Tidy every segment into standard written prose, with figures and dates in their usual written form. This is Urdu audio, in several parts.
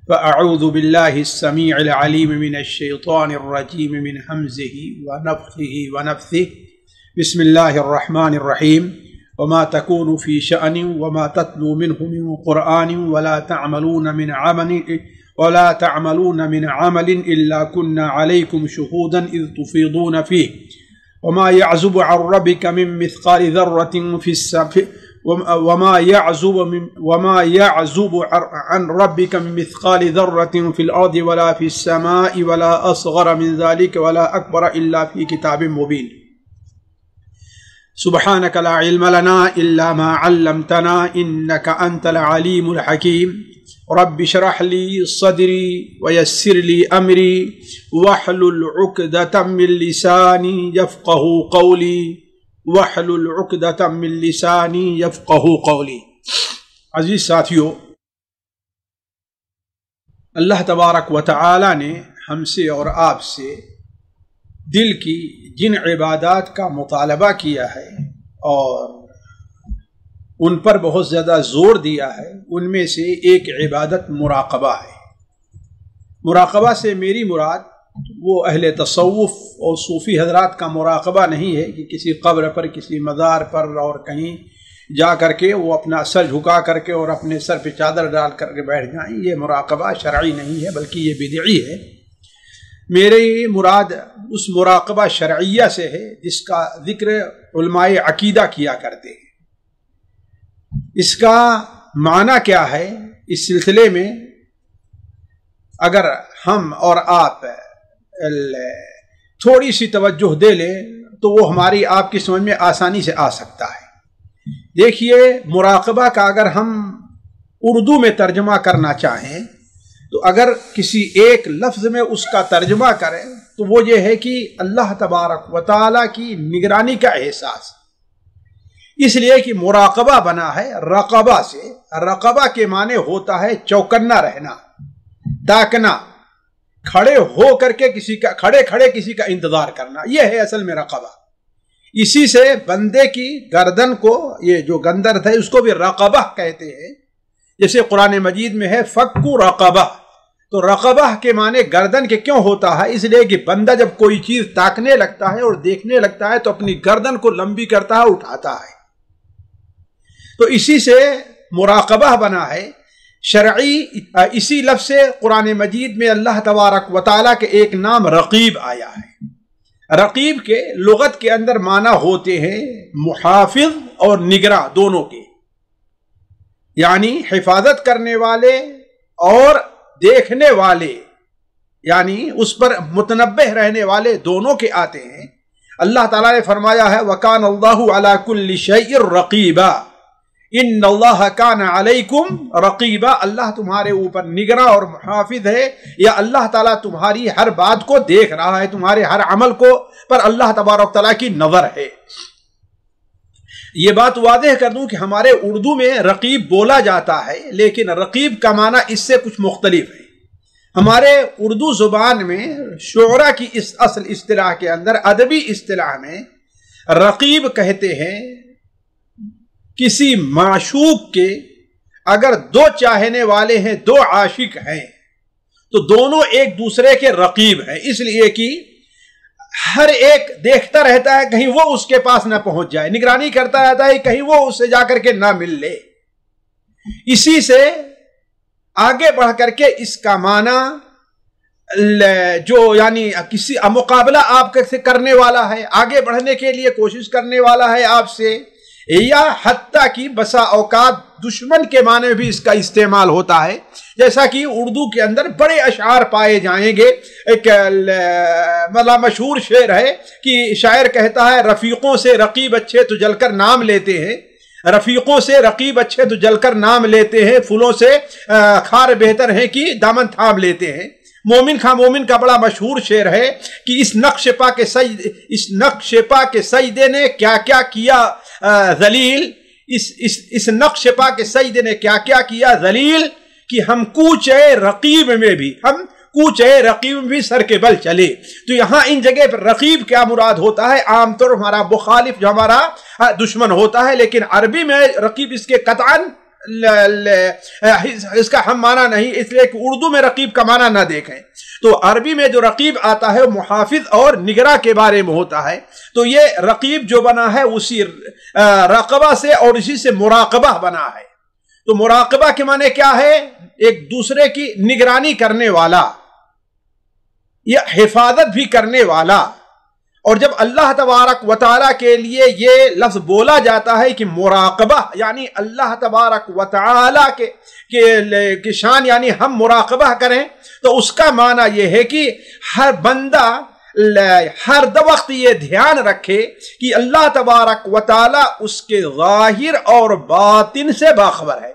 فأعوذ بالله السميع العليم من الشيطان الرجيم من همزه ونفخه ونفثه. بسم الله الرحمن الرحيم. وما تكون في شأن وما تتلو منه من قرآن ولا تعملون من عمل إلا كنا عليكم شهودا إذ تفيضون فيه وما يعزب عن ربك من مثقال ذرة في السماء وما يعزب عن ربك من مثقال ذرة في الأرض ولا في السماء ولا أصغر من ذلك ولا أكبر إلا في كتاب مبين. سبحانك لا علم لنا إلا ما علمتنا إنك أنت العليم الحكيم. رب اشرح لي صدري ويسر لي أمري واحلل عقدة من لساني يفقهوا قولي وَاحْلُلْ عُقْدَةً مِّن لِّسَانِي يَفْقَهُوا قَوْلِي. عزیز ساتھیو، اللہ تبارک و تعالی نے ہم سے اور آپ سے دل کی جن عبادات کا مطالبہ کیا ہے اور ان پر بہت زیادہ زور دیا ہے، ان میں سے ایک عبادت مراقبہ ہے۔ مراقبہ سے میری مراد وہ اہل تصوف اور صوفی حضرات کا مراقبہ نہیں ہے کہ کسی قبر پر، کسی مزار پر اور کہیں جا کر کے وہ اپنا سر جھکا کر کے اور اپنے سر پہ چادر ڈال کر کے بیٹھ جائیں۔ یہ مراقبہ شرعی نہیں ہے بلکہ یہ بدعی ہے۔ میری مراد اس مراقبہ شرعیہ سے ہے جس کا ذکر علماء عقیدہ کیا کرتے ہیں۔ اس کا معنی کیا ہے، اس سلسلے میں اگر ہم اور آپ تھوڑی سی توجہ دے لیں تو وہ ہماری آپ کی سمجھ میں آسانی سے آ سکتا ہے۔ دیکھیے، مراقبہ کا اگر ہم اردو میں ترجمہ کرنا چاہیں تو اگر کسی ایک لفظ میں اس کا ترجمہ کریں تو وہ یہ ہے کہ اللہ تبارک و تعالیٰ کی نگرانی کا احساس، اس لیے کہ مراقبہ بنا ہے رقبہ سے۔ رقبہ کے معنی ہوتا ہے چوکنا رہنا، تاکنا، کھڑے ہو کر کے کھڑے کسی کا انتظار کرنا، یہ ہے اصل میں رقبہ۔ اسی سے بندے کی گردن کو، یہ جو گندر ہے اس کو بھی رقبہ کہتے ہیں، جیسے قرآن مجید میں ہے فکو رقبہ۔ تو رقبہ کے معنی گردن کے کیوں ہوتا ہے؟ اس لیے کہ بندہ جب کوئی چیز تاکنے لگتا ہے اور دیکھنے لگتا ہے تو اپنی گردن کو لمبی کرتا ہے، اٹھاتا ہے، تو اسی سے مراقبہ بنا ہے شرعی۔ اسی لفظ سے قرآن مجید میں اللہ تبارک و تعالیٰ کے ایک نام رقیب آیا ہے۔ رقیب کے لغت کے اندر معنی ہوتے ہیں محافظ اور نگراں دونوں کے، یعنی حفاظت کرنے والے اور دیکھنے والے، یعنی اس پر متنبہ رہنے والے دونوں کے آتے ہیں۔ اللہ تعالیٰ نے فرمایا ہے وَكَانَ اللَّهُ عَلَى كُلِّ شَيْءٍ رَقِيبًا، ان اللہ کان علیکم رقیبا، اللہ تمہارے اوپر نگراں اور محافظ ہے، یا اللہ تعالیٰ تمہاری ہر بات کو دیکھ رہا ہے، تمہارے ہر عمل کو پر اللہ تبارک تعالیٰ کی نظر ہے۔ یہ بات واضح کر دوں کہ ہمارے اردو میں رقیب بولا جاتا ہے، لیکن رقیب کا معنی اس سے کچھ مختلف ہے۔ ہمارے اردو زبان میں شعراء کی اس اصل اصطلاح کے اندر، ادبی اصطلاح میں رقیب کہتے ہیں کسی معشوق کے اگر دو چاہنے والے ہیں، دو عاشق ہیں، تو دونوں ایک دوسرے کے رقیب ہیں، اس لیے کہ ہر ایک دیکھتا رہتا ہے کہیں وہ اس کے پاس نہ پہنچ جائے، نگرانی کرتا رہتا ہے کہیں وہ اس سے جا کر کے نہ مل لے۔ اسی سے آگے بڑھ کر کے اس کا معنی جو یعنی کسی مقابلہ آپ سے کرنے والا ہے، آگے بڑھنے کے لیے کوشش کرنے والا ہے آپ سے، یا حتیٰ کہ بسا اوقات دشمن کے معنی بھی اس کا استعمال ہوتا ہے، جیسا کہ اردو کے اندر بڑے اشعار پائے جائیں گے۔ ایک مشہور شعر ہے کہ شاعر کہتا ہے رفیقوں سے رقیب اچھے تو جل کر نام لیتے ہیں، رفیقوں سے رقیب اچھے تو جل کر نام لیتے ہیں، پھولوں سے خار بہتر ہیں کہ دامن تھام لیتے ہیں۔ مومن خان مومن کا بڑا مشہور شعر ہے کہ اس نقش پا کے سجدے نے کیا کیا کیا ذلیل، اس نقش پا کے سجدے نے کیا کیا کیا ذلیل، کہ ہم کوچے رقیب میں بھی سر کے بل چلے۔ تو یہاں ان جگہ پر رقیب کیا مراد ہوتا ہے؟ عام طور ہمارا مخالف جو ہمارا دشمن ہوتا ہے، لیکن عربی میں رقیب اس کے قطعاً اس کا ہم معنی نہیں، اس لیے کہ اردو میں رقیب کا معنی نہ دیکھیں، تو عربی میں جو رقیب آتا ہے محافظ اور نگراں کے بارے میں ہوتا ہے، تو یہ رقیب جو بنا ہے اسی رقبہ سے اور اسی سے مراقبہ بنا ہے۔ تو مراقبہ کے معنی کیا ہے؟ ایک دوسرے کی نگرانی کرنے والا یا حفاظت بھی کرنے والا۔ اور جب اللہ تبارک و تعالیٰ کے لیے یہ لفظ بولا جاتا ہے کہ مراقبہ، یعنی اللہ تبارک و تعالیٰ کے شان، یعنی ہم مراقبہ کریں، تو اس کا معنی یہ ہے کہ ہر بندہ ہر وقت یہ دھیان رکھے کہ اللہ تبارک و تعالیٰ اس کے ظاہر اور باطن سے باخبر ہے۔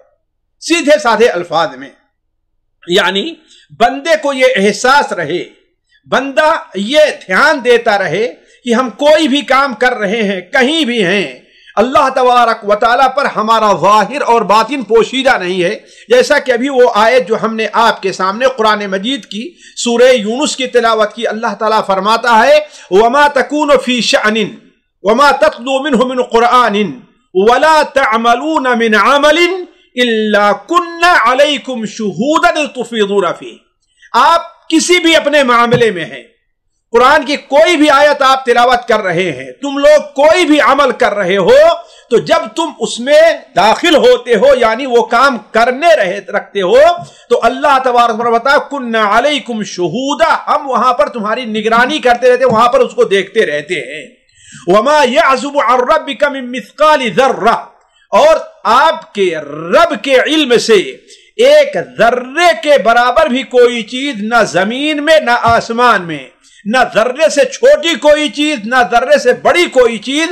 سیدھے سادھے الفاظ میں یعنی بندے کو یہ احساس رہے، بندہ یہ دھیان دیتا رہے کہ ہم کوئی بھی کام کر رہے ہیں، کہیں بھی ہیں، اللہ تبارک و تعالیٰ پر ہمارا ظاہر اور باطن پوشیدہ نہیں ہے۔ جیسا کہ ابھی وہ آیت جو ہم نے آپ کے سامنے قرآن مجید کی سورہ یونس کی تلاوت کی، اللہ تعالیٰ فرماتا ہے وَمَا تَكُونُ فِي شَأْنٍ وَمَا تَتْلُو مِنْهُ مِنْ قُرْآنٍ وَلَا تَعْمَلُونَ مِنْ عَمَلٍ إِلَّا كُنَّا عَلَيْكُمْ شُهُودًا إِذْ تُفِيضُونَ فِيهِ۔ آپ کسی بھی اپنے معاملے میں ہیں، قرآن کی کوئی بھی آیت آپ تلاوت کر رہے ہیں، تم لوگ کوئی بھی عمل کر رہے ہو، تو جب تم اس میں داخل ہوتے ہو، یعنی وہ کام کرنے رکھتے ہو، تو اللہ تبارک و تعالیٰ بتا کُنَّا عَلَيْكُمْ شُهُودًا، ہم وہاں پر تمہاری نگرانی کرتے رہتے ہیں، وہاں پر اس کو دیکھتے رہتے ہیں۔ وَمَا يَعْزُبُ عَنْ رَبِّكَ مِن مِثْقَالِ ذَرَّةٍ، اور آپ کے رب کے علم سے ایک ذرے کے برابر بھی کوئی چیز نہ زمین میں نہ آسمان میں، نہ ذرے سے چھوٹی کوئی چیز نہ ذرے سے بڑی کوئی چیز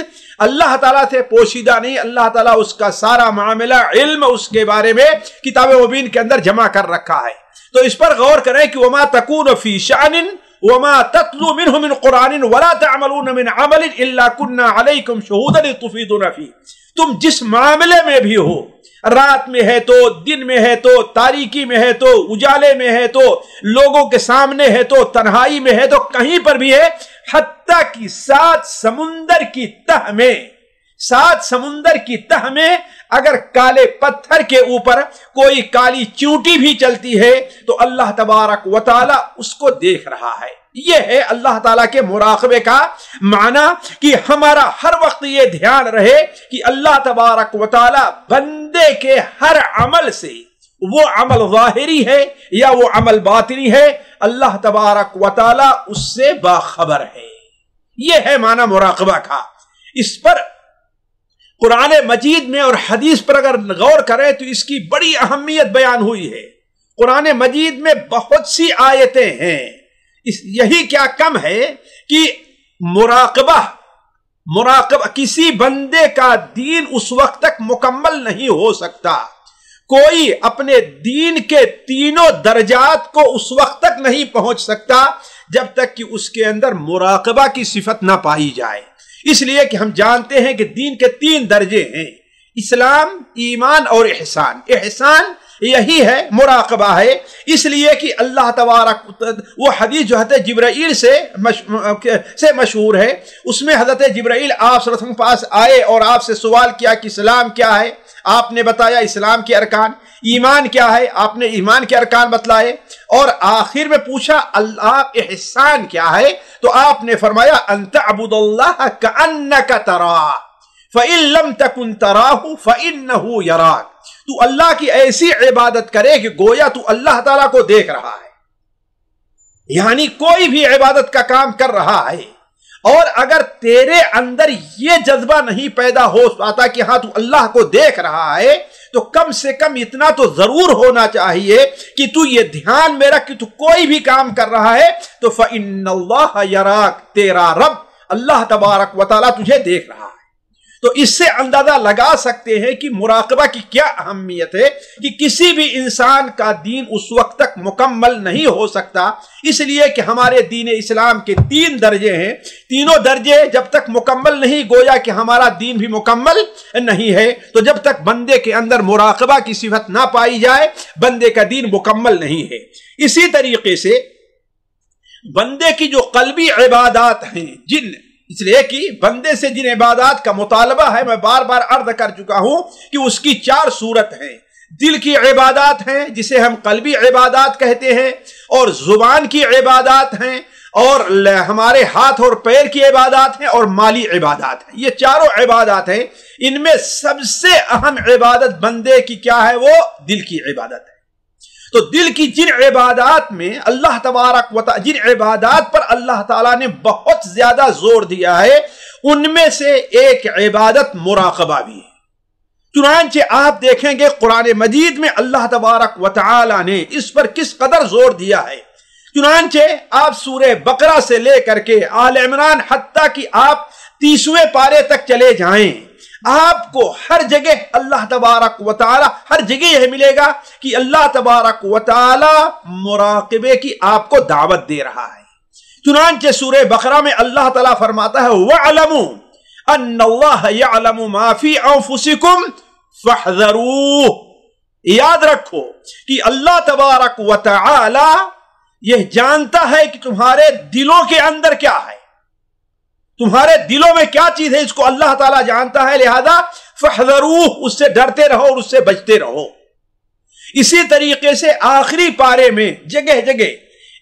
اللہ تعالیٰ سے پوشیدہ نہیں۔ اللہ تعالیٰ اس کا سارا معاملہ علم اس کے بارے میں کتاب مبین کے اندر جمع کر رکھا ہے۔ تو اس پر غور کریں کہ وما تکون فی شأن وما تتلو منه من قرآن ولا تعملون من عمل الا كنا علیکم شہودا اذ تفیضون فیہ۔ تم جس معاملے میں بھی ہو، رات میں ہے تو، دن میں ہے تو، تاریکی میں ہے تو، اجالے میں ہے تو، لوگوں کے سامنے ہے تو، تنہائی میں ہے تو، کہیں پر بھی ہے، حتیٰ کہ سات سمندر کی تہ میں اگر کالے پتھر کے اوپر کوئی کالی چیونٹی بھی چلتی ہے تو اللہ تبارک و تعالیٰ اس کو دیکھ رہا ہے۔ یہ ہے اللہ تعالیٰ کے مراقبے کا معنی، کہ ہمارا ہر وقت یہ دھیان رہے کہ اللہ تبارک و تعالیٰ بندے کے ہر عمل سے، وہ عمل ظاہری ہے یا وہ عمل باطنی ہے، اللہ تبارک و تعالیٰ اس سے باخبر ہے۔ یہ ہے معنی مراقبہ کا۔ اس پر قرآن مجید میں اور حدیث پر اگر غور کریں تو اس کی بڑی اہمیت بیان ہوئی ہے۔ قرآن مجید میں بہت سی آیتیں ہیں، یہی کیا کم ہے کہ مراقبہ کسی بندے کا دین اس وقت تک مکمل نہیں ہو سکتا، کوئی اپنے دین کے تینوں درجات کو اس وقت تک نہیں پہنچ سکتا جب تک کہ اس کے اندر مراقبہ کی صفت نہ پائی جائے۔ اس لیے کہ ہم جانتے ہیں کہ دین کے 3 درجے ہیں، اسلام، ایمان اور احسان۔ احسان یہی ہے، مراقبہ ہے، اس لیے کہ اللہ تبارک، وہ حدیث جو حضرت جبرائیل سے مشہور ہے، اس میں حضرت جبرائیل آپ صلی اللہ علیہ وسلم کے پاس آئے اور آپ سے سوال کیا کہ اسلام کیا ہے، آپ نے بتایا اسلام کے ارکان، ایمان کیا ہے، آپ نے ایمان کے ارکان بتلائے، اور آخر میں پوچھا اللہ احسان کیا ہے، تو آپ نے فرمایا ان تعبد اللہ کأنک تراہ فإن لم تکن تراہ فإنہ یراک، تو اللہ کی ایسی عبادت کرے کہ گویا تو اللہ تعالیٰ کو دیکھ رہا ہے۔ یعنی کوئی بھی عبادت کا کام کر رہا ہے اور اگر تیرے اندر یہ جذبہ نہیں پیدا ہو پاتا کہ ہاں تو اللہ کو دیکھ رہا ہے، تو کم سے کم اتنا تو ضرور ہونا چاہیے کہ تو یہ دھیان میں رکھ کہ تو کوئی بھی کام کر رہا ہے تو فَإِنَّ اللَّهَ يَرَاكَ، تیرا رب اللہ تبارک و تعالیٰ تجھے دیکھ رہا ہے۔ تو اس سے اندازہ لگا سکتے ہیں کہ مراقبہ کی کیا اہمیت ہے، کہ کسی بھی انسان کا دین اس وقت تک مکمل نہیں ہو سکتا، اس لیے کہ ہمارے دین اسلام کے 3 درجے ہیں، تینوں درجے جب تک مکمل نہیں، گویا کہ ہمارا دین بھی مکمل نہیں ہے۔ تو جب تک بندے کے اندر مراقبہ کی صفت نہ پائی جائے، بندے کا دین مکمل نہیں ہے۔ اسی طریقے سے بندے کی جو قلبی عبادات ہیں، اس لیے کہ بندے سے جن عبادات کا مطالبہ ہے، میں بار بار عرض کر چکا ہوں کہ اس کی 4 صورت ہیں۔ دل کی عبادات ہیں جسے ہم قلبی عبادات کہتے ہیں، اور زبان کی عبادات ہیں، اور ہمارے ہاتھ اور پیر کی عبادات ہیں، اور مالی عبادات ہیں۔ یہ چاروں عبادات ہیں، ان میں سب سے اہم عبادت بندے کی کیا ہے؟ وہ دل کی عبادت ہے۔ تو دل کی جن عبادات میں اللہ تبارک و تعالی، جن عبادات پر اللہ تعالیٰ نے بہت زیادہ زور دیا ہے، ان میں سے ایک عبادت مراقبہ بھی ہے۔ چنانچہ آپ دیکھیں گے قرآن مجید میں اللہ تبارک و تعالی نے اس پر کس قدر زور دیا ہے۔ چنانچہ آپ سورہ بقرہ سے لے کر کے آل عمران حتیٰ کہ آپ 30ویں پارے تک چلے جائیں، آپ کو ہر جگہ اللہ تبارک و تعالی، ہر جگہ یہ ملے گا کہ اللہ تبارک و تعالی مراقبے کی آپ کو دعوت دے رہا ہے۔ چنانچہ سورہ بقرہ میں اللہ تعالیٰ فرماتا ہے وَاعْلَمُوا أَنَّ اللَّهَ يَعْلَمُ مَا فِي أَنفُسِكُمْ فَاحْذَرُوهُ۔ یاد رکھو کہ اللہ تبارک و تعالی یہ جانتا ہے کہ تمہارے دلوں کے اندر کیا ہے، تمہارے دلوں میں کیا چیز ہے، اس کو اللہ تعالیٰ جانتا ہے، لہذا فَاحْذَرُوهُ، اس سے ڈرتے رہو اور اس سے بچتے رہو۔ اسی طریقے سے آخری پارے میں جگہ جگہ،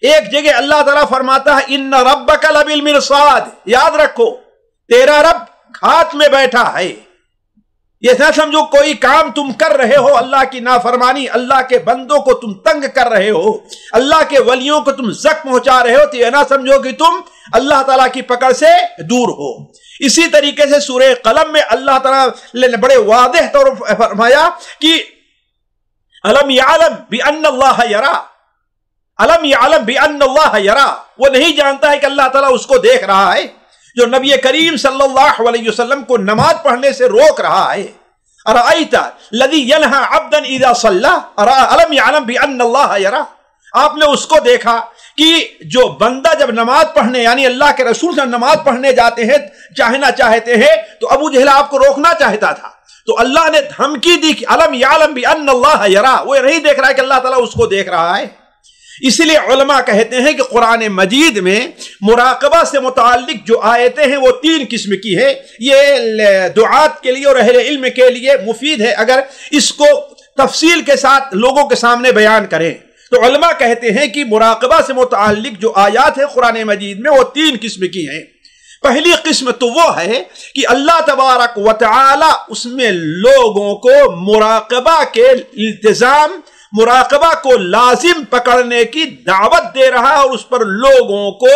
ایک جگہ اللہ تعالیٰ فرماتا ہے ان ربک لبالمرصاد، یاد رکھو تیرا رب گھات میں بیٹھا ہے۔ یہ نہ سمجھو کوئی کام تم کر رہے ہو اللہ کی نافرمانی، اللہ کے بندوں کو تم تنگ کر رہے ہو، اللہ کے ولیوں کو تم زخم پہنچا رہے ہو، تو یہ نہ سمجھو کہ تم اللہ تعالیٰ کی پکڑ سے دور ہو۔ اسی طریقے سے سورہ قلم میں اللہ تعالیٰ نے بڑے واضح طور پر فرمایا کہ الم یعلم بان اللہ یرا، الم یعلم بان اللہ یرا، وہ نہیں جانتا ہے کہ اللہ تعالیٰ اس کو دیکھ رہا ہے، جو نبی کریم صلی اللہ علیہ وسلم کو نماز پڑھنے سے روک رہا ہے۔ ارأیت الذی ینہی عبدا اذا صلی الم یعلم بان اللہ یرا، آپ نے اس کو دیکھا کہ جو بندہ جب نماز پڑھنے، یعنی اللہ کے رسول سے نماز پڑھنے جاتے ہیں، چاہنا چاہتے ہیں، تو ابو جہل آپ کو روکنا چاہتا تھا، تو اللہ نے دھمکی دی کہ الم یعلم بان اللہ یرا، وہ نہیں دیکھ رہا ہے کہ اللہ تعالیٰ اس کو دیکھ رہا ہے۔ اسی لیے علماء کہتے ہیں کہ قرآن مجید میں مراقبہ سے متعلق جو آیتیں ہیں وہ 3 قسم کی ہے۔ یہ دعات کے لیے اور اہل علم کے لیے مفید ہے اگر اس کو تفصیل کے ساتھ لوگوں کے سامنے بیان کریں۔ تو علماء کہتے ہیں کہ مراقبہ سے متعلق جو آیات ہے قرآن مجید میں وہ 3 قسم کی ہیں۔ پہلی قسم تو وہ ہے کہ اللہ تبارک و تعالی اس میں لوگوں کو مراقبہ کے التزام، مراقبہ کو لازم پکڑنے کی دعوت دے رہا ہے، اور اس پر لوگوں کو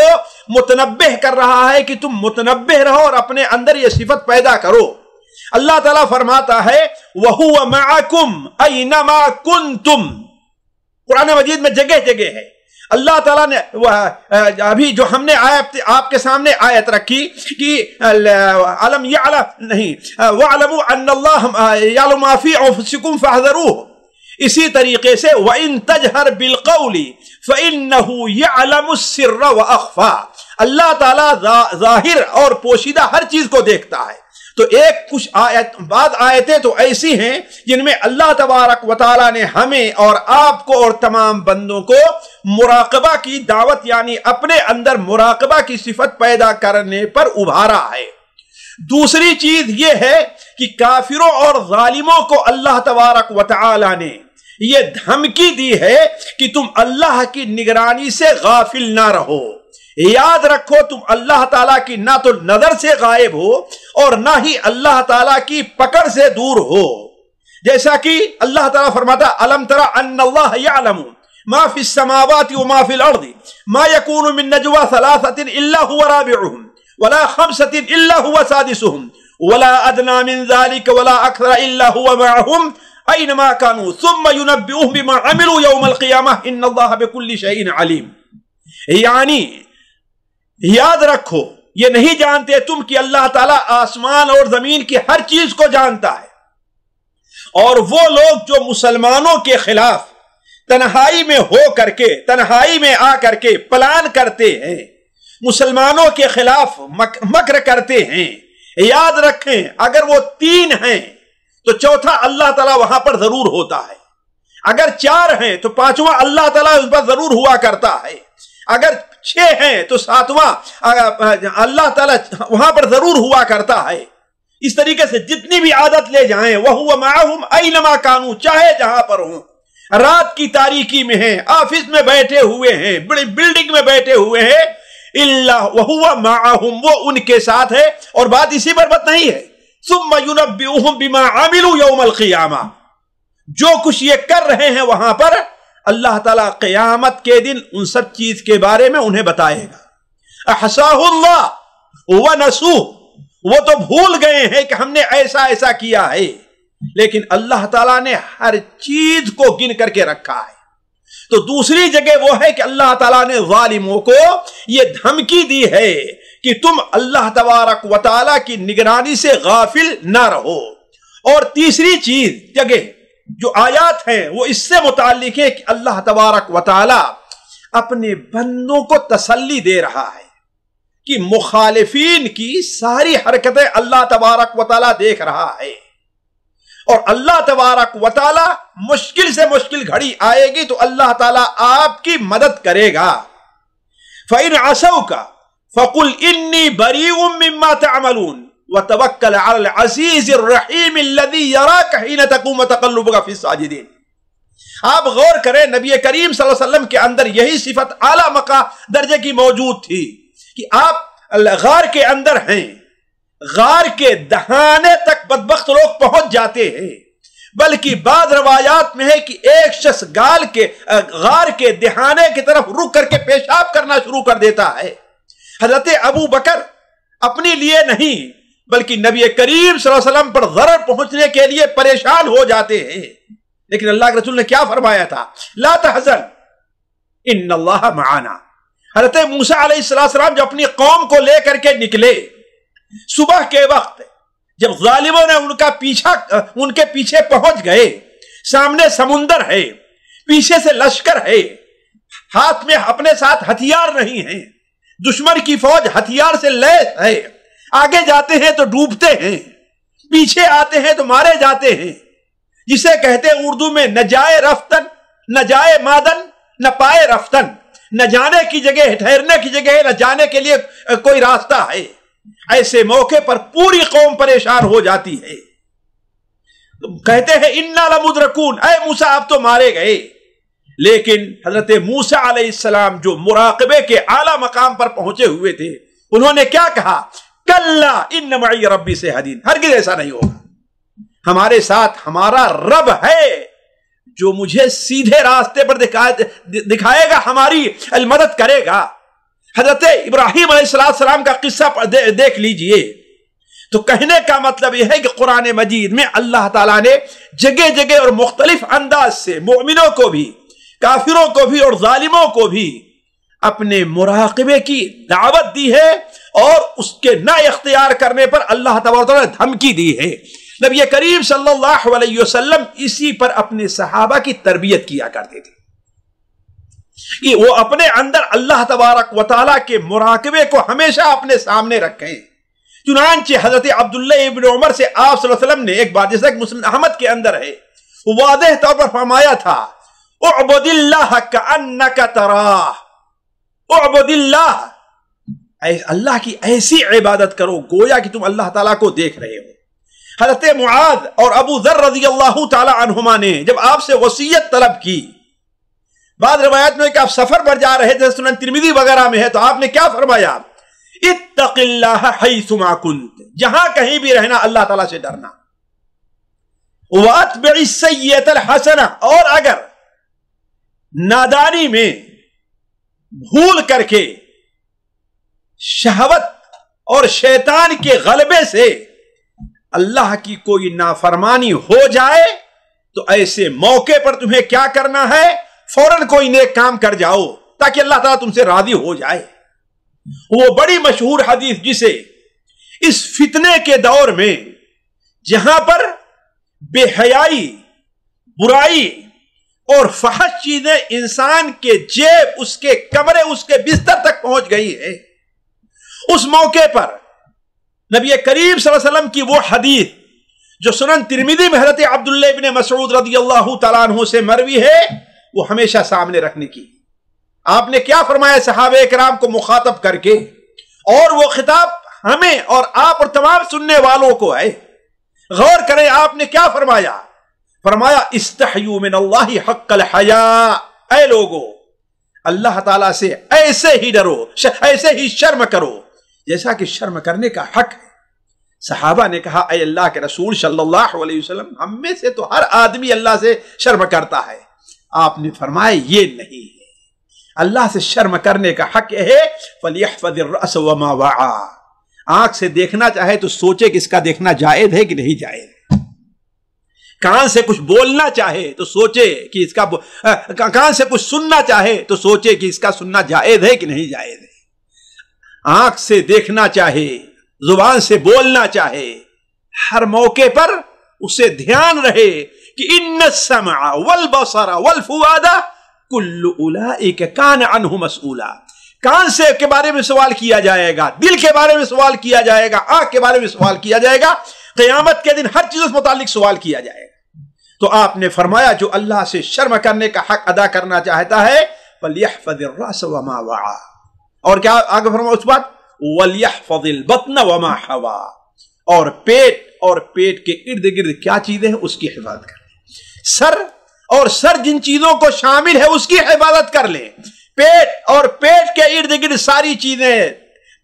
متنبہ کر رہا ہے کہ تم متنبہ رہو اور اپنے اندر یہ صفت پیدا کرو۔ اللہ تعالیٰ فرماتا ہے وَهُوَ مَعَكُمْ أَيْنَمَا كُنْتُمْ، قرآن مجید میں جگہ جگہ ہے۔ اللہ تعالیٰ نے ابھی جو ہم نے آیت آپ کے سامنے آیت رکھی کہ علم یعلم نہیں وَعْلَمُوا أَنَّ اللَّهَ يَعْلَمُ مَا فِي أَنفُسِكُمْ فَاحْذَرُوهُ، اسی طریقے سے وَإِن تَجْهَرْ بِالْقَوْلِ فَإِنَّهُ يَعْلَمُ السِّرَّ وَأَخْفَى، اللہ تعالیٰ ظاہر اور پوشیدہ ہر چیز کو دیکھتا ہے۔ تو کچھ بعض آیتیں تو ایسی ہیں جن میں اللہ تبارک و تعالیٰ نے ہمیں اور آپ کو اور تمام بندوں کو مراقبہ کی دعوت، یعنی اپنے اندر مراقبہ کی صفت پیدا کرنے پر ابھارا ہے۔ دوسری چیز یہ ہے کہ کافروں اور ظالموں کو اللہ تبارک و تعالیٰ نے یہ دھمکی دی ہے کہ تم اللہ کی نگرانی سے غافل نہ رہو۔ یاد رکھو تم اللہ تعالیٰ کی نہ تو نظر سے غائب ہو اور نہ ہی اللہ تعالیٰ کی پکڑ سے دور ہو، جیسا کہ اللہ تعالیٰ فرماتا الم تر ان اللہ یعلم ما فی السماوات وما فی الارض ما یکون من نجوى ثلاثة الا هو رابعهم ولا خمسة الا هو سادسهم ولا ادنى من ذلك ولا اكثر الا هو معهم اينما كانوا ثم ينبئهم بما عملوا يوم القيامة ان الله بكل شيء عليم۔ یعنی یاد رکھو یہ نہیں جانتے تم کہ اللہ تعالیٰ آسمان اور زمین کی ہر چیز کو جانتا ہے، اور وہ لوگ جو مسلمانوں کے خلاف تنہائی میں ہو کر کے، تنہائی میں آ کر کے پلان کرتے ہیں، مسلمانوں کے خلاف مکر کرتے ہیں، یاد رکھیں اگر وہ 3 ہیں تو چوتھا اللہ تعالیٰ وہاں پر ضرور ہوتا ہے، اگر 4 ہیں تو 5واں اللہ تعالیٰ اس پر ضرور ہوا کرتا ہے، اگر 6 ہیں تو 7واں اللہ تعالیٰ وہاں پر ضرور ہوا کرتا ہے۔ اس طریقے سے جتنی بھی عادت لے جائیں، وَهُوَ مَعَهُمْ أَيْنَمَا كَانُوا، چاہے جہاں پر ہوں، رات کی تاریکی میں ہیں، آفس میں بیٹھے ہوئے ہیں، بڑی بلڈنگ میں بیٹھے ہوئے ہیں، إِلَّا وَهُوَ مَعَهُمْ، وہ ان کے ساتھ ہے۔ اور بات اسی پر بات نہیں ہے، ثُمَّ يُنَبِّئُهُمْ بِمَا عَمِلُوا يَوْمَ الْقِيَامَةِ، جو کچھ یہ کر رہے ہیں وہاں پر اللہ تعالیٰ قیامت کے دن ان سب چیز کے بارے میں انہیں بتائے گا۔ احصاہ اللہ ونسوہ، وہ تو بھول گئے ہیں کہ ہم نے ایسا ایسا کیا ہے، لیکن اللہ تعالیٰ نے ہر چیز کو گن کر کے رکھا ہے۔ تو دوسری جگہ وہ ہے کہ اللہ تعالیٰ نے ظالموں کو یہ دھمکی دی ہے کہ تم اللہ تبارک و تعالیٰ کی نگرانی سے غافل نہ رہو۔ اور تیسری چیز جگہ جو آیات ہیں وہ اس سے متعلق ہے کہ اللہ تبارک و تعالیٰ اپنے بندوں کو تسلی دے رہا ہے کہ مخالفین کی ساری حرکتیں اللہ تبارک و تعالیٰ دیکھ رہا ہے، اور اللہ تبارک و تعالیٰ مشکل سے مشکل گھڑی آئے گی تو اللہ تعالیٰ آپ کی مدد کرے گا۔ فَإِنْ عَصَوْكَ فَقُلْ إِنِّي بَرِيءٌ مِّمَّا تَعْمَلُونَ وَتَوَكَّلْ عَلَى الْعَزِيزِ الرَّحِيمِ الَّذِي يَرَاكَ حِينَ تَقُومُ وَتَقَلُّبُكَ فِي السَّاجِدِينَ۔ آپ غور کریں، نبی کریم صلی اللہ علیہ وسلم کے اندر یہی صفت اعلیٰ مقام درجے کی موجود تھی کہ آپ غار کے اندر ہیں، غار کے دہانے تک بدبخت لوگ پہنچ جاتے ہیں، بلکہ بعض روایات میں ہے کہ ایک شخص غار کے دہانے کی طرف رک کر کے پیشاب کرنا شروع کر دیتا ہے۔ حضرت ابو بکر اپنے لیے نہیں بلکہ نبی کریم صلی اللہ علیہ وسلم پر ضرر پہنچنے کے لیے پریشان ہو جاتے ہیں، لیکن اللہ کے رسول نے کیا فرمایا تھا؟ لا تحزن ان اللہ معنا۔ حضرت موسیٰ علیہ السلام جب اپنی قوم کو لے کر کے نکلے صبح کے وقت، جب ظالموں نے ان کے پیچھے پہنچ گئے، سامنے سمندر ہے، پیچھے سے لشکر ہے، ہاتھ میں اپنے ساتھ ہتھیار نہیں ہیں، دشمن کی فوج ہتھیار سے لیس ہے، آگے جاتے ہیں تو ڈوبتے ہیں، پیچھے آتے ہیں تو مارے جاتے ہیں، جسے کہتے ہیں اردو میں نہ جائے رفتن نہ جائے مادن نہ پائے رفتن، نہ جانے کی جگہ ٹھہرنے کی جگہ ہے، نہ جانے کے لیے کوئی راستہ ہے۔ ایسے موقع پر پوری قوم پریشان ہو جاتی ہے، کہتے ہیں انا لمدرکون، اے موسیٰ آپ تو مارے گئے۔ لیکن حضرت موسیٰ علیہ السلام جو مراقبے کے اعلیٰ مقام پر پہنچے ہوئے تھے، انہوں نے کیا کہا؟ کلا ان معی ربی سیہدین، ہرگز ایسا نہیں ہوگا، ہمارے ساتھ ہمارا رب ہے جو مجھے سیدھے راستے پر دکھائے گا، ہماری مدد کرے گا۔ حضرت ابراہیم علیہ السلام کا قصہ دیکھ لیجئے، تو کہنے کا مطلب یہ ہے کہ قرآن مجید میں اللہ تعالیٰ نے جگہ جگہ اور مختلف انداز سے مومنوں کو بھی، کافروں کو بھی اور ظالموں کو بھی اپنے مراقبے کی دعوت دی ہے، اور اس کے نہ اختیار کرنے پر اللہ تبارک و تعالیٰ نے دھمکی دی ہے۔ نبی کریم صلی اللہ علیہ وسلم اسی پر اپنے صحابہ کی تربیت کیا کرتے تھے کہ وہ اپنے اندر اللہ تبارک و تعالیٰ کے مراقبے کو ہمیشہ اپنے سامنے رکھیں۔ چنانچہ حضرت عبداللہ ابن عمر سے آپ صلی اللہ علیہ وسلم نے ایک بات، جیسا کہ مسلم احمد کے اندر ہے، واضح طور پر فرمایا تھا اعبد اللہ کأنک تراہ، اعبد اللہ، اللہ کی ایسی عبادت کرو گویا کہ تم اللہ تعالیٰ کو دیکھ رہے ہو۔ حضرت معاذ اور ابو ذر رضی اللہ تعالی عنہما نے جب آپ سے وصیت طلب کی، بعض روایات میں کہ آپ سفر پر جا رہے تھے، سنن ترمذی وغیرہ میں ہے، تو آپ نے کیا فرمایا؟ اتق اللہ حیثما کنت، جہاں کہیں بھی رہنا اللہ تعالیٰ سے ڈرنا، واتبع السیئۃ الحسنہ، اور اگر نادانی میں بھول کر کے شہوت اور شیطان کے غلبے سے اللہ کی کوئی نافرمانی ہو جائے تو ایسے موقع پر تمہیں کیا کرنا ہے؟ فوراً کوئی نیک کام کر جاؤ تاکہ اللہ تعالیٰ تم سے راضی ہو جائے۔ وہ بڑی مشہور حدیث جسے اس فتنے کے دور میں جہاں پر بے حیائی، برائی اور فحش چیزیں انسان کے جیب، اس کے کمرے، اس کے بستر تک پہنچ گئی ہے، اس موقع پر نبی کریم صلی اللہ علیہ وسلم کی وہ حدیث جو سنن ترمذی میں حضرت عبداللہ ابن مسعود رضی اللہ تعالیٰ عنہ سے مروی ہے، وہ ہمیشہ سامنے رکھنے کی۔ آپ نے کیا فرمایا صحابہ کرام کو مخاطب کر کے، اور وہ خطاب ہمیں اور آپ اور تمام سننے والوں کو ہے۔ غور کریں آپ نے کیا فرمایا، فرمایا استحیوا من اللہ حق الحیاء، اے لوگو اللہ تعالیٰ سے ایسے ہی ڈرو، ایسے ہی شرم کرو جیسا کہ شرم کرنے کا حق ہے۔ صحابہ نے کہا اے اللہ کے رسول صلی اللہ علیہ وسلم، ہم میں سے تو ہر آدمی اللہ سے شرم کرتا ہے۔ آپ نے فرمایا یہ نہیں ہے، اللہ سے شرم کرنے کا حق ہے فَلْيَحْفَظِ الرَّأْسَ وَمَا وَعَى، آنکھ سے دیکھنا چاہے تو سوچے کہ اس کا دیکھنا جائز ہے کہ نہیں جائز ہے، کان سے کچھ بولنا چاہے تو سوچے کہ اس کا کان سے کچھ سننا چاہے تو سوچے کہ اس کا سننا جائز ہے کہ نہیں جائز ہے، آنکھ سے دیکھنا چاہے، زبان سے بولنا چاہے، ہر موقع پر اسے دھیان رہے کہ ان السمع والبصر والفؤاد کل اولئک کان عنہ مسئولا، کان سے کے بارے میں سوال کیا جائے گا، دل کے بارے میں سوال کیا جائے گا، آنکھ کے بارے میں سوال کیا جائے گا، قیامت کے دن ہر چیز اس متعلق سوال کیا جائے گا۔ تو آپ نے فرمایا جو اللہ سے شرم کرنے کا حق ادا کرنا چاہتا ہے فَلْيَحْفَظِ الرَّأْسَ وَمَا وَعَى، اور کیا آگے فرمایا اس بات وَلْيَحْفَظِ الْبَطْنَ وَمَا حَوَى، اور پیٹ کے ارد گرد کیا چیزیں ہیں اس کی حفاظت کر لیں، سر اور سر جن چیزوں کو شامل ہے اس کی حفاظت کر لیں، پیٹ اور پیٹ کے ارد گرد ساری چیزیں،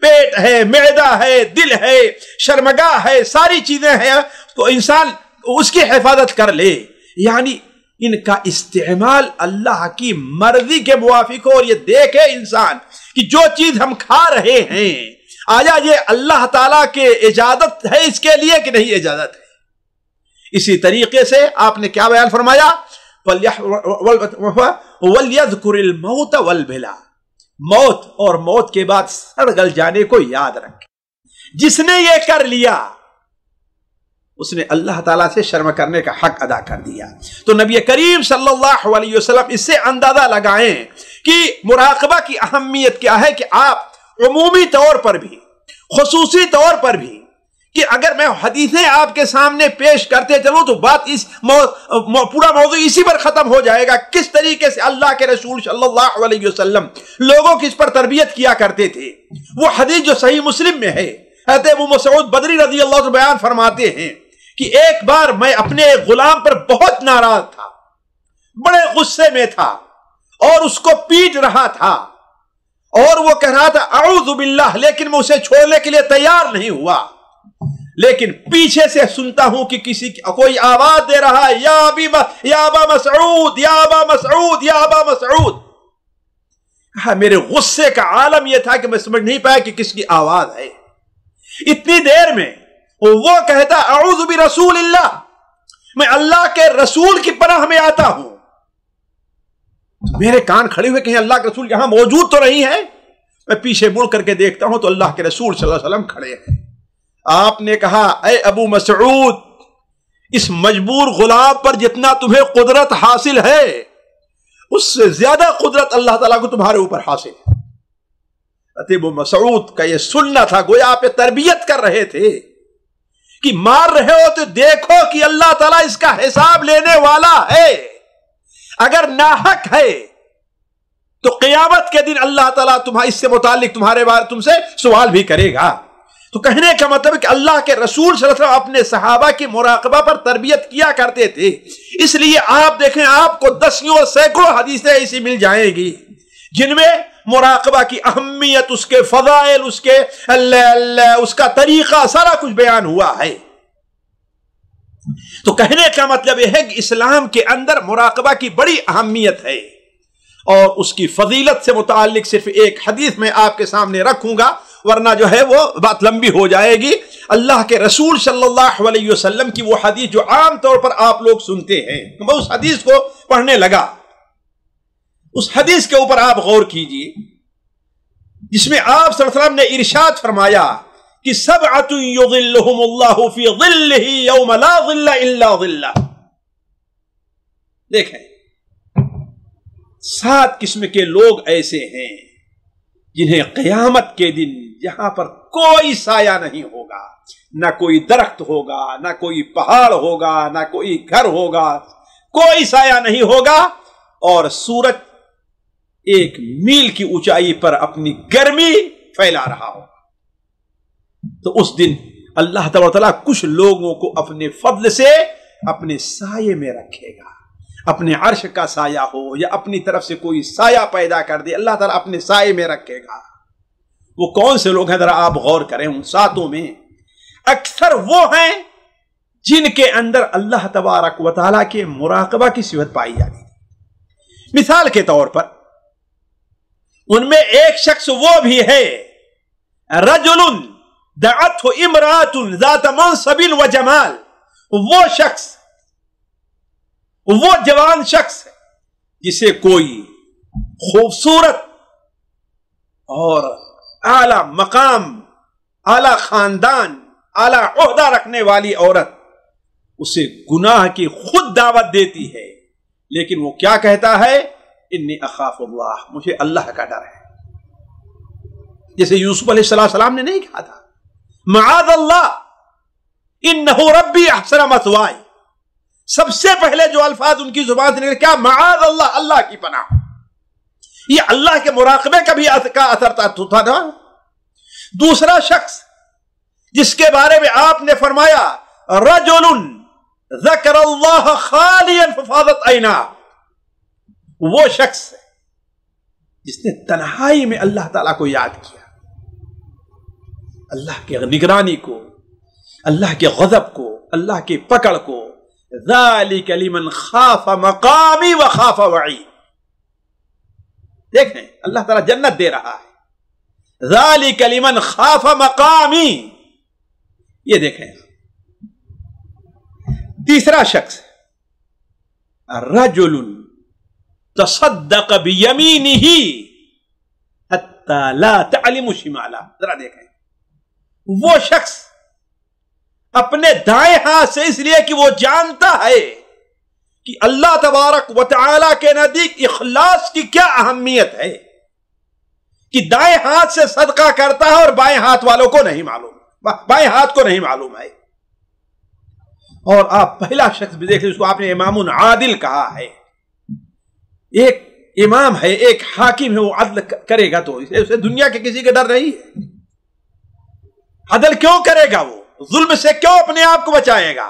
پیٹ ہے، معدہ ہے، دل ہے، شرمگاہ ہے، ساری چیزیں ہیں تو انسان اس کی حفاظت کر لے، یعنی ان کا استعمال اللہ کی مرضی کے موافق ہو، اور یہ دیکھے انسان کہ جو چیز ہم کھا رہے ہیں آیا یہ اللہ تعالیٰ کے اجازت ہے اس کے لیے کہ نہیں اجازت ہے۔ اسی طریقے سے آپ نے کیا بیان فرمایا وَلْيَذْكُرِ الْمَوْتَ وَالْبِلَا، موت اور موت کے بعد سڑ گل جانے کو یاد رکھے، جس نے یہ کر لیا اس نے اللہ تعالیٰ سے شرم کرنے کا حق ادا کر دیا۔ تو نبی کریم صلی اللہ علیہ وسلم اس سے اندازہ لگائیں کہ مراقبہ کی اہمیت کیا ہے، کہ آپ عمومی طور پر بھی خصوصی طور پر بھی، کہ اگر میں حدیثیں آپ کے سامنے پیش کرتے چلوں تو بات پورا موضوع اسی پر ختم ہو جائے گا، کس طریقے سے اللہ کے رسول صلی اللہ علیہ وسلم لوگوں کی اس پر تربیت کیا کرتے تھے۔ وہ حدیث جو صحیح مسلم میں ہے، حضرت ابو مسعود بدری رضی اللہ عنہ بیان فرماتے ہیں کہ ایک بار میں اپنے غلام پر بہت ناراض تھا، بڑے غصے میں تھا اور اس کو پیٹ رہا تھا اور وہ کہہ رہا تھا اعوذ باللہ، لیکن میں اسے چھوڑنے کے لیے تیار نہیں ہوا، لیکن پیچھے سے سنتا ہوں کہ کوئی آواز دے رہا ہے یا ابا مسعود، یا ابا مسعود، یا ابا مسعود۔ میرے غصے کا عالم یہ تھا کہ میں سمجھ نہیں پایا کہ کس کی آواز ہے۔ اتنی دیر میں وہ کہتا اعوذ برسول اللہ، میں اللہ کے رسول کی پناہ میں آتا ہوں۔ میرے کان کھڑے ہوئے کہیں اللہ کے رسول یہاں موجود تو نہیں ہے، میں پیچھے مڑ کر کے دیکھتا ہوں تو اللہ کے رسول صلی اللہ علیہ وسلم کھڑے ہیں۔ آپ نے کہا اے ابو مسعود، اس مجبور غلام پر جتنا تمہیں قدرت حاصل ہے اس سے زیادہ قدرت اللہ تعالیٰ کو تمہارے اوپر حاصل ہے۔ ابو مسعود کا یہ سننا تھا، گویا آپ تربیت کر رہے تھے کہ مار رہے ہو تو دیکھو کہ اللہ تعالیٰ اس کا حساب لینے والا ہے، اگر ناحق ہے تو قیامت کے دن اللہ تعالیٰ اس سے متعلق تمہارے بارے تم سے سوال بھی کرے گا۔ تو کہنے کا مطلب کہ اللہ کے رسول صلی اللہ علیہ وسلم اپنے صحابہ کی مراقبہ پر تربیت کیا کرتے تھے، اس لیے آپ دیکھیں آپ کو دسیوں سینکڑوں حدیثیں ایسی مل جائیں گی جن میں مراقبہ کی اہمیت، اس کے فضائل، اس کا طریقہ سارا کچھ بیان ہوا ہے۔ تو کہنے کا مطلب یہ ہے کہ اسلام کے اندر مراقبہ کی بڑی اہمیت ہے، اور اس کی فضیلت سے متعلق صرف ایک حدیث میں آپ کے سامنے رکھوں گا، ورنہ جو ہے وہ بات لمبی ہو جائے گی۔ اللہ کے رسول صلی اللہ علیہ وسلم کی وہ حدیث جو عام طور پر آپ لوگ سنتے ہیں، میں اس حدیث کو پڑھنے لگا، اس حدیث کے اوپر آپ غور کیجئے جس میں آپ صلی اللہ علیہ وسلم نے ارشاد فرمایا کہ سبعۃ یظلھم اللہ فی ظلہ یوم لا ظل الا ظلہ۔ دیکھیں 7 قسم کے لوگ ایسے ہیں جنہیں قیامت کے دن جہاں پر کوئی سایہ نہیں ہوگا، نہ کوئی درخت ہوگا، نہ کوئی پہاڑ ہوگا، نہ کوئی گھر ہوگا، کوئی سایہ نہیں ہوگا، اور سورج 1 میل کی اونچائی پر اپنی گرمی پھیلا رہا ہوگا۔ تو اس دن اللہ تبارک و تعالیٰ کچھ لوگوں کو اپنے فضل سے اپنے سائے میں رکھے گا، اپنے عرش کا سایہ ہو یا اپنی طرف سے کوئی سایہ پیدا کر دے، اللہ تعالیٰ اپنے سائے میں رکھے گا۔ وہ کون سے لوگ ہیں ذرا آپ غور کریں، ان ساتوں میں اکثر وہ ہیں جن کے اندر اللہ تبارک و تعالیٰ کے مراقبہ کی صفت پائی جاتی ہے۔ مثال کے طور پر ان میں ایک شخص وہ بھی ہے، رجل دعته امرأة ذات منصب و جمال، وہ شخص، وہ جوان شخص جسے کوئی خوبصورت اور اعلی مقام، اعلی خاندان، اعلی عہدہ رکھنے والی عورت اسے گناہ کی خود دعوت دیتی ہے، لیکن وہ کیا کہتا ہے؟ انی اخاف اللہ، مجھے اللہ کا ڈر ہے۔ جیسے یوسف علیہ السلام نے نہیں کہا تھا معاذ اللہ انہ ربی احسن مثوائی، سب سے پہلے جو الفاظ ان کی زبان سے نکلے کیا؟ معاذ اللہ، اللہ کی پناہ۔ یہ اللہ کے مراقبے کا بھی اثر تھا۔ دوسرا شخص جس کے بارے میں آپ نے فرمایا رجل ذکر اللہ خالیا ففاضت عیناہ، وہ شخص جس نے تنہائی میں اللہ تعالیٰ کو یاد کیا، اللہ کے نگرانی کو، اللہ کے غضب کو، اللہ کی پکڑ کو۔ ذالک لمن خاف مقامی وخاف وعید، دیکھیں اللہ تعالیٰ جنت دے رہا ہے، ذالک لمن خاف مقامی، یہ دیکھیں۔ تیسرا شخص رجل تصدق بیمینہ حتی لا تعلم شمالہ، ذرا دیکھیں وہ شخص اپنے دائیں ہاتھ سے، اس لیے کہ وہ جانتا ہے کہ اللہ تبارک و تعالی کے نزدیک اخلاص کی کیا اہمیت ہے، کہ دائیں ہاتھ سے صدقہ کرتا ہے اور بائیں ہاتھ والوں کو نہیں معلوم، بائیں ہاتھ کو نہیں معلوم ہے۔ اور آپ پہلا شخص بھی دیکھ لیں، اس کو آپ نے امام عادل کہا ہے۔ ایک امام ہے، ایک حاکم ہے، وہ عدل کرے گا تو اسے دنیا کے کسی کا ڈر نہیں ہے۔ عدل کیوں کرے گا؟ وہ ظلم سے کیوں اپنے آپ کو بچائے گا؟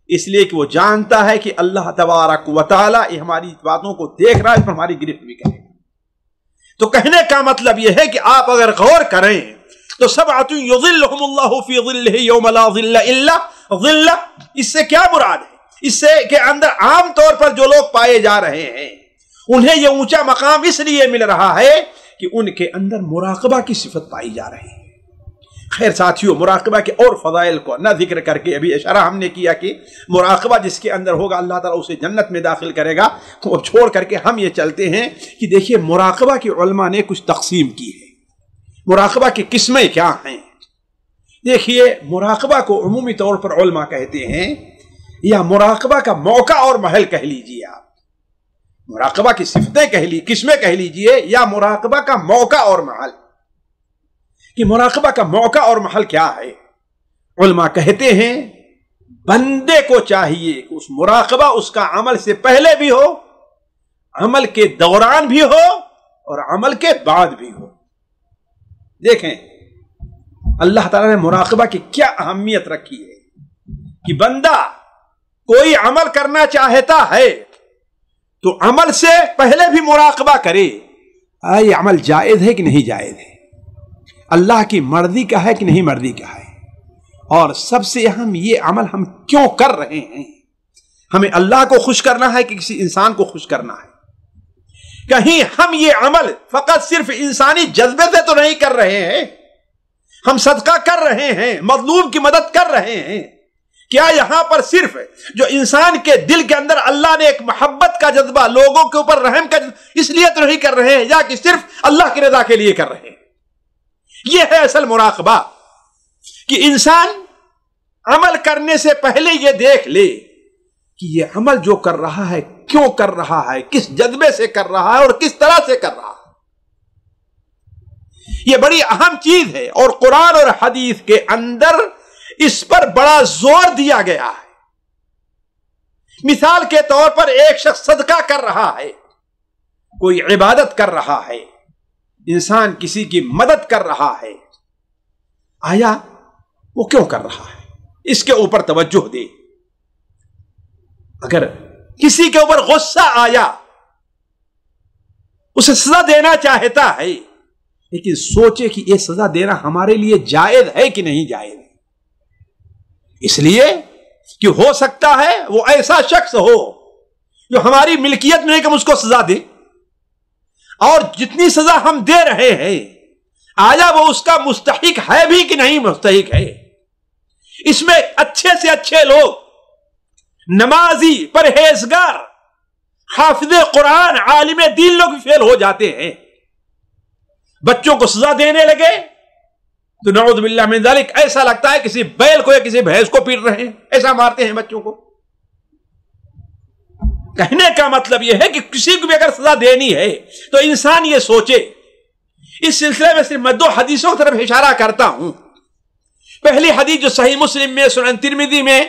اس لیے کہ وہ جانتا ہے کہ اللہ تبارک و تعالیٰ یہ ہماری باتوں کو دیکھ رہا ہے، اس پر ہماری گرفت بھی کرے گا۔ تو کہنے کا مطلب یہ ہے کہ آپ اگر غور کریں تو سبعۃ یظلھم اللہ فی ظلہ یوم لا ظل الا ظلہ، اس سے کیا مراد ہے؟ اس سے کہ اندر عام طور پر جو لوگ پائے جا رہے ہیں انہیں یہ اونچا مقام اس لیے مل رہا ہے کہ ان کے اندر مراقبہ کی صفت پائی جا رہی ہے۔ خیر ساتھیوں، مراقبہ کے اور فضائل کو نہ ذکر کر کے ابھی اشارہ ہم نے کیا کہ مراقبہ جس کے اندر ہوگا اللہ تعالیٰ اسے جنت میں داخل کرے گا، تو اب چھوڑ کر کے ہم یہ چلتے ہیں کہ دیکھیے مراقبہ کی علماء نے کچھ تقسیم کی ہے، مراقبہ کی قسمیں کیا ہیں۔ دیکھیے مراقبہ کو عمومی طور پر علماء کہتے ہیں، یا مراقبہ کا موقع اور محل کہہ لیجئے، آپ مراقبہ کی صفتیں قسمیں کہہ لیجئے، یا مراقبہ کا موقع اور محل۔ کہ مراقبہ کا موقع اور محل کیا ہے؟ علماء کہتے ہیں بندے کو چاہیے کہ اس مراقبہ اس کا عمل سے پہلے بھی ہو، عمل کے دوران بھی ہو اور عمل کے بعد بھی ہو۔ دیکھیں اللہ تعالیٰ نے مراقبہ کی کیا اہمیت رکھی ہے کہ بندہ کوئی عمل کرنا چاہتا ہے تو عمل سے پہلے بھی مراقبہ کرے، یہ عمل جائز ہے کہ نہیں جائز ہے، اللہ کی مرضی کا ہے کہ نہیں مرضی کا ہے، اور سب سے اہم یہ عمل ہم کیوں کر رہے ہیں، ہمیں اللہ کو خوش کرنا ہے کہ کسی انسان کو خوش کرنا ہے۔ کہیں ہم یہ عمل فقط صرف انسانی جذبے سے تو نہیں کر رہے ہیں، ہم صدقہ کر رہے ہیں، مظلوم کی مدد کر رہے ہیں، کیا یہاں پر صرف جو انسان کے دل کے اندر اللہ نے ایک محبت کا جذبہ، لوگوں کے اوپر رحم کا جذبہ، اس لیے تو نہیں کر رہے ہیں، یا کہ صرف اللہ کی رضا کے لیے کر رہے ہیں؟ یہ ہے اصل مراقبہ، کہ انسان عمل کرنے سے پہلے یہ دیکھ لے کہ یہ عمل جو کر رہا ہے کیوں کر رہا ہے، کس جذبے سے کر رہا ہے اور کس طرح سے کر رہا ہے۔ یہ بڑی اہم چیز ہے، اور قرآن اور حدیث کے اندر اس پر بڑا زور دیا گیا ہے۔ مثال کے طور پر ایک شخص صدقہ کر رہا ہے، کوئی عبادت کر رہا ہے، انسان کسی کی مدد کر رہا ہے، آیا وہ کیوں کر رہا ہے، اس کے اوپر توجہ دے۔ اگر کسی کے اوپر غصہ آیا، اسے سزا دینا چاہتا ہے، لیکن سوچے کہ یہ سزا دینا ہمارے لیے جائز ہے کہ نہیں جائز ہے، اس لیے کہ ہو سکتا ہے وہ ایسا شخص ہو جو ہماری ملکیت میں ہے کہ ہم اس کو سزا دیں، اور جتنی سزا ہم دے رہے ہیں آیا وہ اس کا مستحق ہے بھی کہ نہیں مستحق ہے۔ اس میں اچھے سے اچھے لوگ، نمازی، پرہیزگار، حافظ قرآن، عالم دین لوگ فیل ہو جاتے ہیں۔ بچوں کو سزا دینے لگے تو نعوذ باللہ من ذالک ایسا لگتا ہے کسی بیل کو یا کسی بھینس کو پیٹ رہے ہیں، ایسا مارتے ہیں بچوں کو۔ کہنے کا مطلب یہ ہے کہ کسی کو بھی اگر سزا دینی ہے تو انسان یہ سوچے۔ اس سلسلے میں صرف میں 2 حدیثوں کی طرف اشارہ کرتا ہوں۔ پہلی حدیث جو صحیح مسلم میں، سنن ترمذی میں،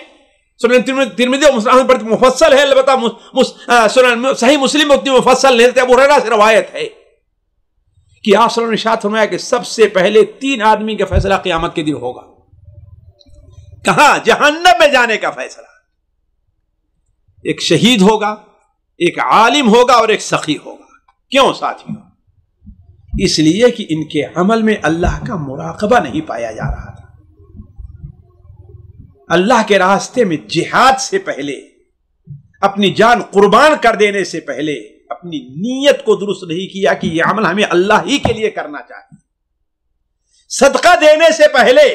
سنن ترمذی اور مسلم پر مفصل ہے، البتہ سنن صحیح مسلم میں اتنی مفصل نہیں ہے، ابو ہریرہ سے روایت ہے کہ آپ صلی اللہ علیہ وسلم نے ارشاد فرمایا کہ سب سے پہلے 3 آدمی کا فیصلہ قیامت کے دن ہوگا۔ کہاں؟ جہنم میں جانے کا فیصلہ۔ ایک شہید ہوگا، ایک عالم ہوگا اور ایک سخی ہوگا۔ کیوں ساتھیوں؟ اس لیے کہ ان کے عمل میں اللہ کا مراقبہ نہیں پایا جا رہا تھا۔ اللہ کے راستے میں جہاد سے پہلے، اپنی جان قربان کر دینے سے پہلے اپنی نیت کو درست نہیں کیا کہ یہ عمل ہمیں اللہ ہی کے لیے کرنا چاہیے۔ صدقہ دینے سے پہلے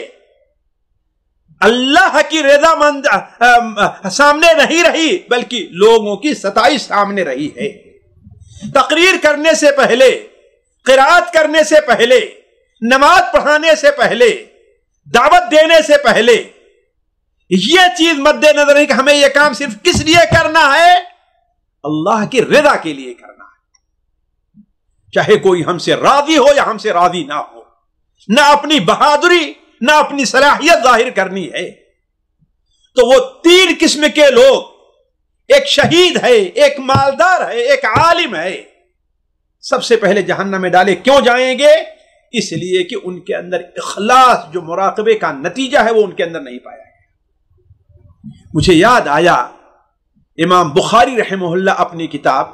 اللہ کی رضا مند سامنے نہیں رہی بلکہ لوگوں کی ستائش سامنے رہی ہے۔ تقریر کرنے سے پہلے، قرات کرنے سے پہلے، نماز پڑھانے سے پہلے، دعوت دینے سے پہلے یہ چیز مد نظر ہے کہ ہمیں یہ کام صرف کس لیے کرنا ہے؟ اللہ کی رضا کے لیے کرنا ہے، چاہے کوئی ہم سے راضی ہو یا ہم سے راضی نہ ہو۔ نہ اپنی بہادری نہ اپنی صلاحیت ظاہر کرنی ہے۔ تو وہ 3 قسم کے لوگ، ایک شہید ہے، ایک مالدار ہے، ایک عالم ہے، سب سے پہلے جہنم میں ڈالے۔ کیوں جائیں گے؟ اس لیے کہ ان کے اندر اخلاص جو مراقبے کا نتیجہ ہے وہ ان کے اندر نہیں پایا گیا۔ مجھے یاد آیا امام بخاری رحمہ اللہ اپنی کتاب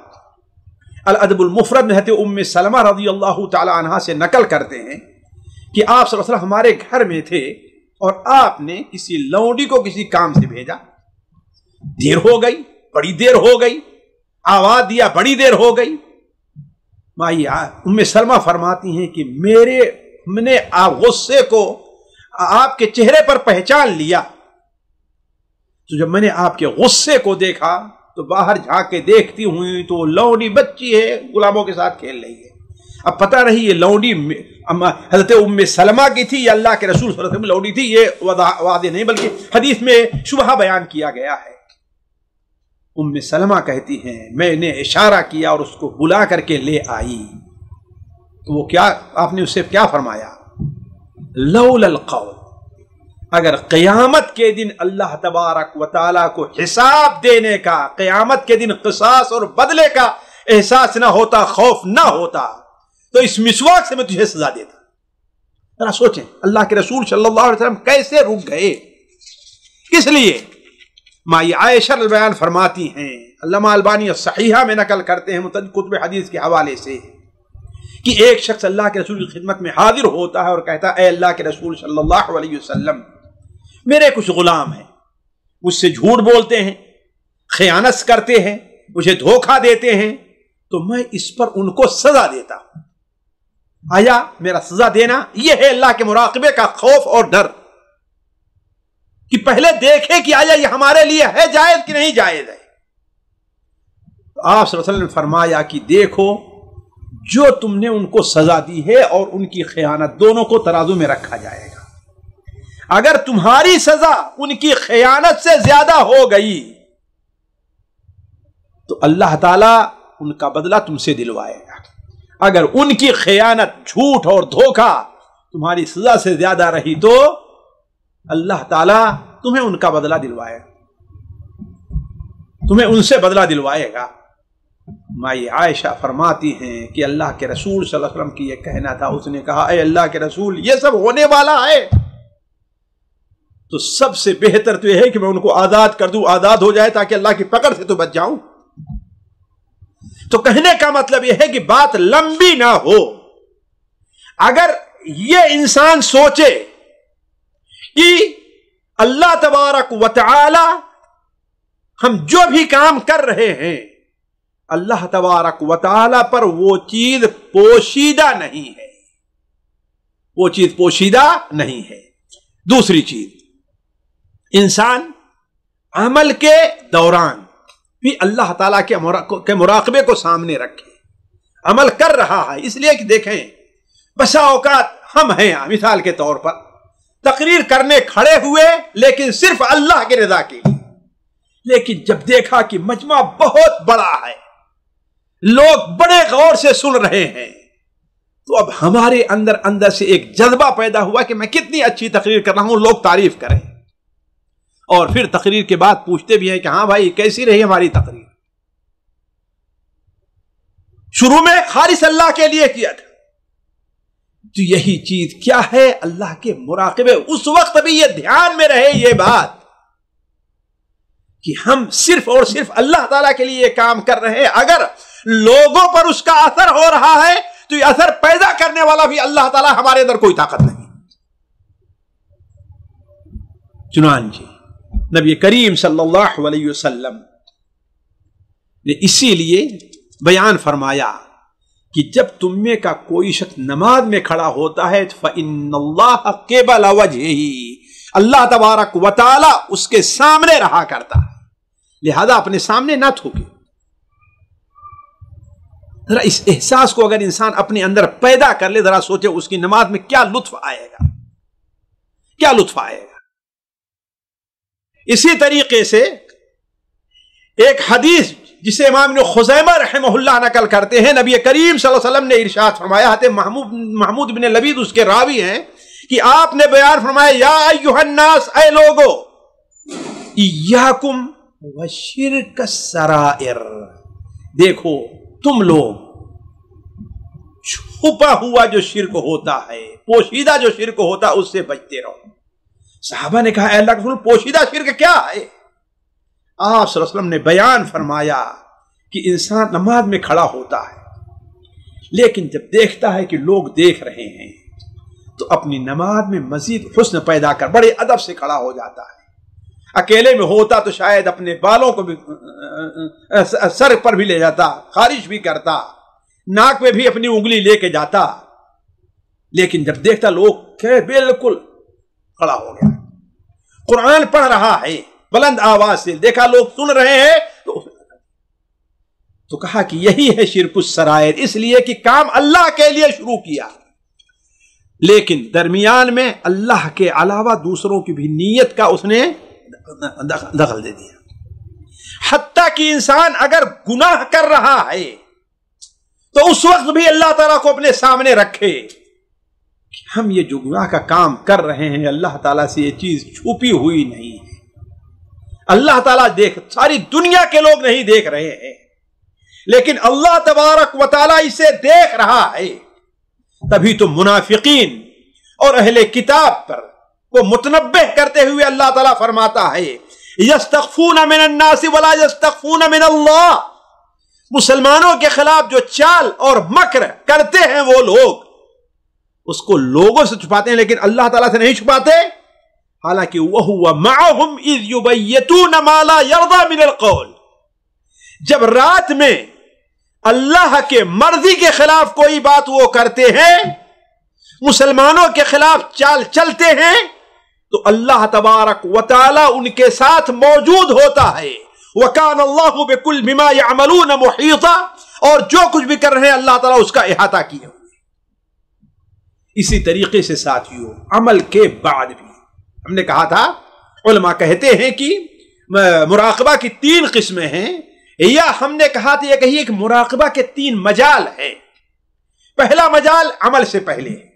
الادب المفرد میں حضرت ام سلمہ رضی اللہ تعالی عنہا سے نقل کرتے ہیں کہ آپ صلی اللہ علیہ وسلم ہمارے گھر میں تھے اور آپ نے کسی لونڈی کو کسی کام سے بھیجا۔ دیر ہو گئی، بڑی دیر ہو گئی، آواز دیا، بڑی دیر ہو گئی۔ مائی ام سلمہ فرماتی ہیں کہ میں نے غصے کو آپ کے چہرے پر پہچان لیا، تو جب میں نے آپ کے غصے کو دیکھا تو باہر جھانک کے دیکھتی ہوئی تو لونڈی بچی ہے، غلاموں کے ساتھ کھیل رہی ہے۔ اب پتہ رہی یہ لونڈی حضرت ام سلمہ کی تھی یا اللہ کے رسول صلی اللہ علیہ وسلم لونڈی تھی، یہ واضح نہیں، بلکہ حدیث میں شبہہ بیان کیا گیا ہے۔ ام سلمہ کہتی ہیں میں نے اشارہ کیا اور اس کو بلا کر کے لے آئی، تو وہ کیا آپ نے اس سے کیا فرمایا؟ لولا القول، اگر قیامت کے دن اللہ تبارک و تعالیٰ کو حساب دینے کا، قیامت کے دن قصاص اور بدلے کا احساس نہ ہوتا، خوف نہ ہوتا، تو اس مسواک سے میں تجھے سزا دیتا۔ ذرا سوچیں اللہ کے رسول صلی اللہ علیہ وسلم کیسے رک گئے، کس لیے؟ مائی عائشہ بیان فرماتی ہیں، علامہ البانی صحیحہ میں نقل کرتے ہیں متعدد کتب حدیث کے حوالے سے، کہ ایک شخص اللہ کے رسول کی خدمت میں حاضر ہوتا ہے اور کہتا ہے اے اللہ کے رسول صلی اللہ علیہ وسلم، میرے کچھ غلام ہیں، مجھ سے جھوٹ بولتے ہیں، خیانت کرتے ہیں، مجھے دھوکہ دیتے ہیں، تو میں اس پر ان کو سزا دیتا ہوں۔ آیا میرا سزا دینا یہ ہے اللہ کے مراقبے کا خوف اور ڈر، کہ پہلے دیکھے کہ آیا یہ ہمارے لیے ہے جائز کہ نہیں جائز ہے۔ تو آپ صلی اللہ علیہ وسلم نے فرمایا کہ دیکھو جو تم نے ان کو سزا دی ہے اور ان کی خیانت، دونوں کو ترازو میں رکھا جائے گا۔ اگر تمہاری سزا ان کی خیانت سے زیادہ ہو گئی تو اللہ تعالیٰ ان کا بدلہ تم سے دلوائے گا، اگر ان کی خیانت، جھوٹ اور دھوکہ تمہاری سزا سے زیادہ رہی تو اللہ تعالیٰ تمہیں ان کا بدلہ دلوائے گا، تمہیں ان سے بدلہ دلوائے گا۔ مائی عائشہ فرماتی ہیں کہ اللہ کے رسول صلی اللہ علیہ وسلم کی یہ کہنا تھا، اس نے کہا اے اللہ کے رسول یہ سب ہونے والا ہے، تو سب سے بہتر تو یہ ہے کہ میں ان کو آزاد کر دوں، آزاد ہو جائے تاکہ اللہ کی پکڑ سے تو بچ جاؤں۔ تو کہنے کا مطلب یہ ہے کہ بات لمبی نہ ہو، اگر یہ انسان سوچے کہ اللہ تبارک و تعالی ہم جو بھی کام کر رہے ہیں اللہ تبارک و تعالی پر وہ چیز پوشیدہ نہیں ہے، وہ چیز پوشیدہ نہیں ہے۔ دوسری چیز، انسان عمل کے دوران بھی اللہ تعالیٰ کے مراقبے کو سامنے رکھے، عمل کر رہا ہے، اس لیے کہ دیکھیں بسا اوقات ہم ہیں مثال کے طور پر تقریر کرنے کھڑے ہوئے لیکن صرف اللہ کے رضا کے لیے، لیکن جب دیکھا کہ مجمع بہت بڑا ہے، لوگ بڑے غور سے سن رہے ہیں، تو اب ہمارے اندر سے ایک جذبہ پیدا ہوا کہ میں کتنی اچھی تقریر کر رہا ہوں، لوگ تعریف کریں، اور پھر تقریر کے بعد پوچھتے بھی ہیں کہ ہاں بھائی کیسی رہی ہماری تقریر؟ شروع میں خالص اللہ کے لیے کیا تھا۔ تو یہی چیز کیا ہے؟ اللہ کے مراقبے۔ اس وقت بھی یہ دھیان میں رہے یہ بات کہ ہم صرف اور صرف اللہ تعالیٰ کے لیے یہ کام کر رہے ہیں، اگر لوگوں پر اس کا اثر ہو رہا ہے تو یہ اثر پیدا کرنے والا بھی اللہ تعالیٰ، ہمارے اندر کوئی طاقت نہیں۔ چنانچہ نبی کریم صلی اللہ علیہ وسلم نے اسی لیے بیان فرمایا کہ جب تم میں کا کوئی شخص نماز میں کھڑا ہوتا ہے فَإِنَّ اللَّهَ قِبَلَ وَجْهِهِ، اللہ تبارک و تعالی اس کے سامنے رہا کرتا ہے، لہذا اپنے سامنے نہ تھوکے۔ ذرا اس احساس کو اگر انسان اپنے اندر پیدا کر لے، ذرا سوچے اس کی نماز میں کیا لطف آئے گا، کیا لطف آئے گا۔ اسی طریقے سے ایک حدیث جسے امام ابن خزیمہ رحمہ اللہ نقل کرتے ہیں، نبی کریم صلی اللہ علیہ وسلم نے ارشاد فرمایا، محمود بن لبید اس کے راوی ہیں، کہ آپ نے بیان فرمایا یا ایھا الناس، اے لوگو، ایاکم وشرک السرائر، دیکھو تم لوگ چھپا ہوا جو شرک ہوتا ہے، پوشیدہ جو شرک ہوتا ہے، اس سے بچتے رہو۔ صحابہ نے کہا اے اللہ کے رسول پوشیدہ شرک کیا ہے؟ آپ صلی اللہ علیہ وسلم نے بیان فرمایا کہ انسان نماز میں کھڑا ہوتا ہے لیکن جب دیکھتا ہے کہ لوگ دیکھ رہے ہیں تو اپنی نماز میں مزید حسن پیدا کر بڑے ادب سے کھڑا ہو جاتا ہے۔ اکیلے میں ہوتا تو شاید اپنے بالوں کو بھی سر پر بھی لے جاتا، خارش بھی کرتا، ناک میں بھی اپنی انگلی لے کے جاتا، لیکن جب دیکھتا لوگ کہ بالکل کھڑا ہو گیا، قرآن پڑھ رہا ہے بلند آواز سے، دیکھا لوگ سن رہے ہیں تو کہا کہ یہی ہے شرک السرائر، اس لیے کہ کام اللہ کے لیے شروع کیا لیکن درمیان میں اللہ کے علاوہ دوسروں کی بھی نیت کا اس نے دخل دے دیا۔ حتیٰ کہ انسان اگر گناہ کر رہا ہے تو اس وقت بھی اللہ تعالیٰ کو اپنے سامنے رکھے کہ ہم یہ جو گناہ کا کام کر رہے ہیں اللہ تعالیٰ سے یہ چیز چھپی ہوئی نہیں ہے، اللہ تعالیٰ دیکھ، ساری دنیا کے لوگ نہیں دیکھ رہے ہیں لیکن اللہ تبارک و تعالیٰ اسے دیکھ رہا ہے۔ تبھی تو منافقین اور اہل کتاب پر وہ متنبہ کرتے ہوئے اللہ تعالیٰ فرماتا ہے یستخفون من الناس ولا یستخفون من اللہ، مسلمانوں کے خلاف جو چال اور مکر کرتے ہیں وہ لوگ اس کو لوگوں سے چھپاتے ہیں لیکن اللہ تعالیٰ سے نہیں چھپاتے، حالانکہ وَهُوَ مَعَهُمْ إِذْ يُبَيِّتُونَ مَا لَا يَرْضَى مِنَ الْقَوْلِ، جب رات میں اللہ کے مرضی کے خلاف کوئی بات وہ کرتے ہیں، مسلمانوں کے خلاف چال چلتے ہیں، تو اللہ تبارک و تعالی ان کے ساتھ موجود ہوتا ہے۔ وَكَانَ اللَّهُ بِكُلِّ بِمَا يَعْمَلُونَ مُحِيطًا، اور جو کچھ بھی کر رہے ہیں اللہ تعالیٰ اس کا احاطہ کیے ہوئے۔ اسی طریقے سے ساتھیوں عمل کے بعد بھی ہم نے کہا تھا، علماء کہتے ہیں کہ مراقبہ کی 3 قسمیں ہیں، یا ہم نے کہا تھا یہ کہیے کہ مراقبہ کے 3 مجال ہیں۔ پہلا مجال عمل سے پہلے ہے،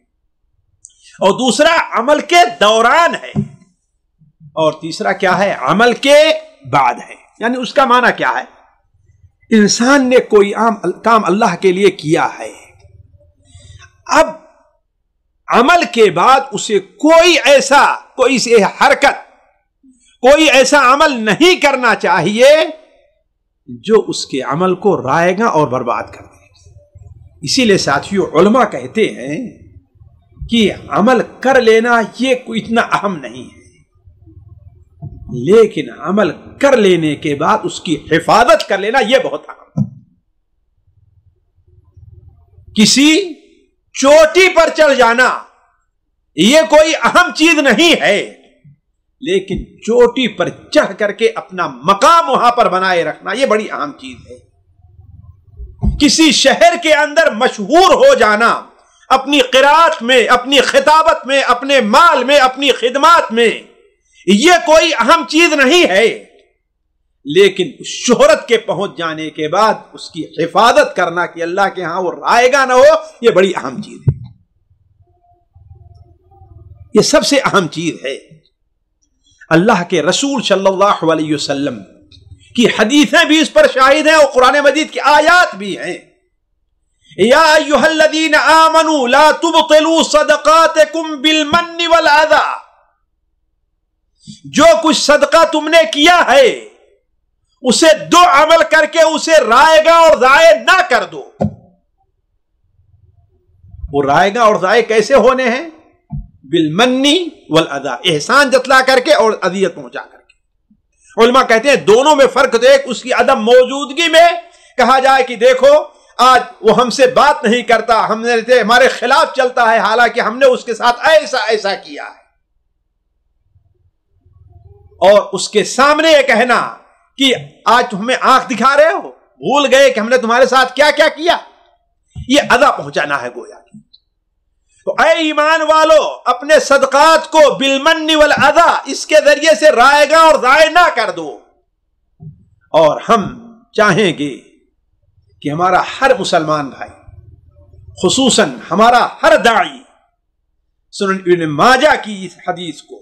اور دوسرا عمل کے دوران ہے، اور تیسرا کیا ہے؟ عمل کے بعد ہے۔ یعنی اس کا معنی کیا ہے؟ انسان نے کوئی کام اللہ کے لیے کیا ہے، اب عمل کے بعد اسے کوئی ایسی حرکت کوئی ایسا عمل نہیں کرنا چاہیے جو اس کے عمل کو رائے گا اور برباد کر دے. اسی لیے ساتھیوں علماء کہتے ہیں کہ عمل کر لینا یہ کوئی اتنا اہم نہیں ہے، لیکن عمل کر لینے کے بعد اس کی حفاظت کر لینا یہ بہت اہم ہے. کسی چوٹی پر چڑھ جانا یہ کوئی اہم چیز نہیں ہے، لیکن چوٹی پر چڑھ کر کے اپنا مقام وہاں پر بنائے رکھنا یہ بڑی اہم چیز ہے. کسی شہر کے اندر مشہور ہو جانا اپنی قرات میں، اپنی خطابت میں، اپنے مال میں، اپنی خدمات میں، یہ کوئی اہم چیز نہیں ہے، لیکن شہرت کے پہنچ جانے کے بعد اس کی حفاظت کرنا کہ اللہ کے ہاں وہ رائے گا نہ ہو، یہ بڑی اہم چیز ہے. یہ سب سے اہم چیز ہے. اللہ کے رسول صلی اللہ علیہ وسلم کی حدیثیں بھی اس پر شاہد ہیں اور قرآن مجید کی آیات بھی ہیں. یا ایھا الذین آمنوا لا تبطلوا صدقاتکم بالمن والعذی، جو کچھ صدقہ تم نے کیا ہے اسے دو عمل کر کے اسے رائے گا اور ضائع نہ کر دو. وہ رائے گا اور ضائع کیسے ہونے ہیں؟ بالمنی والعذی، احسان جتلا کر کے اور اذیت پہنچا کر کے. علماء کہتے ہیں دونوں میں فرق تو ایک اس کی عدم موجودگی میں کہا جائے کہ دیکھو آج وہ ہم سے بات نہیں کرتا، ہمارے خلاف چلتا ہے، حالانکہ ہم نے اس کے ساتھ ایسا ایسا کیا ہے، اور اس کے سامنے یہ کہنا کہ آج تم ہمیں آنکھ دکھا رہے ہو، بھول گئے کہ ہم نے تمہارے ساتھ کیا کیا کیا. یہ اذا پہنچانا ہے گویا کہ. تو اے ایمان والو اپنے صدقات کو بالمن والعذی اس کے ذریعے سے رائے گا اور ضائع نہ کر دو. اور ہم چاہیں گے کہ ہمارا ہر مسلمان بھائی، خصوصاً ہمارا ہر داعی، سنن ابن ماجہ کی اس حدیث کو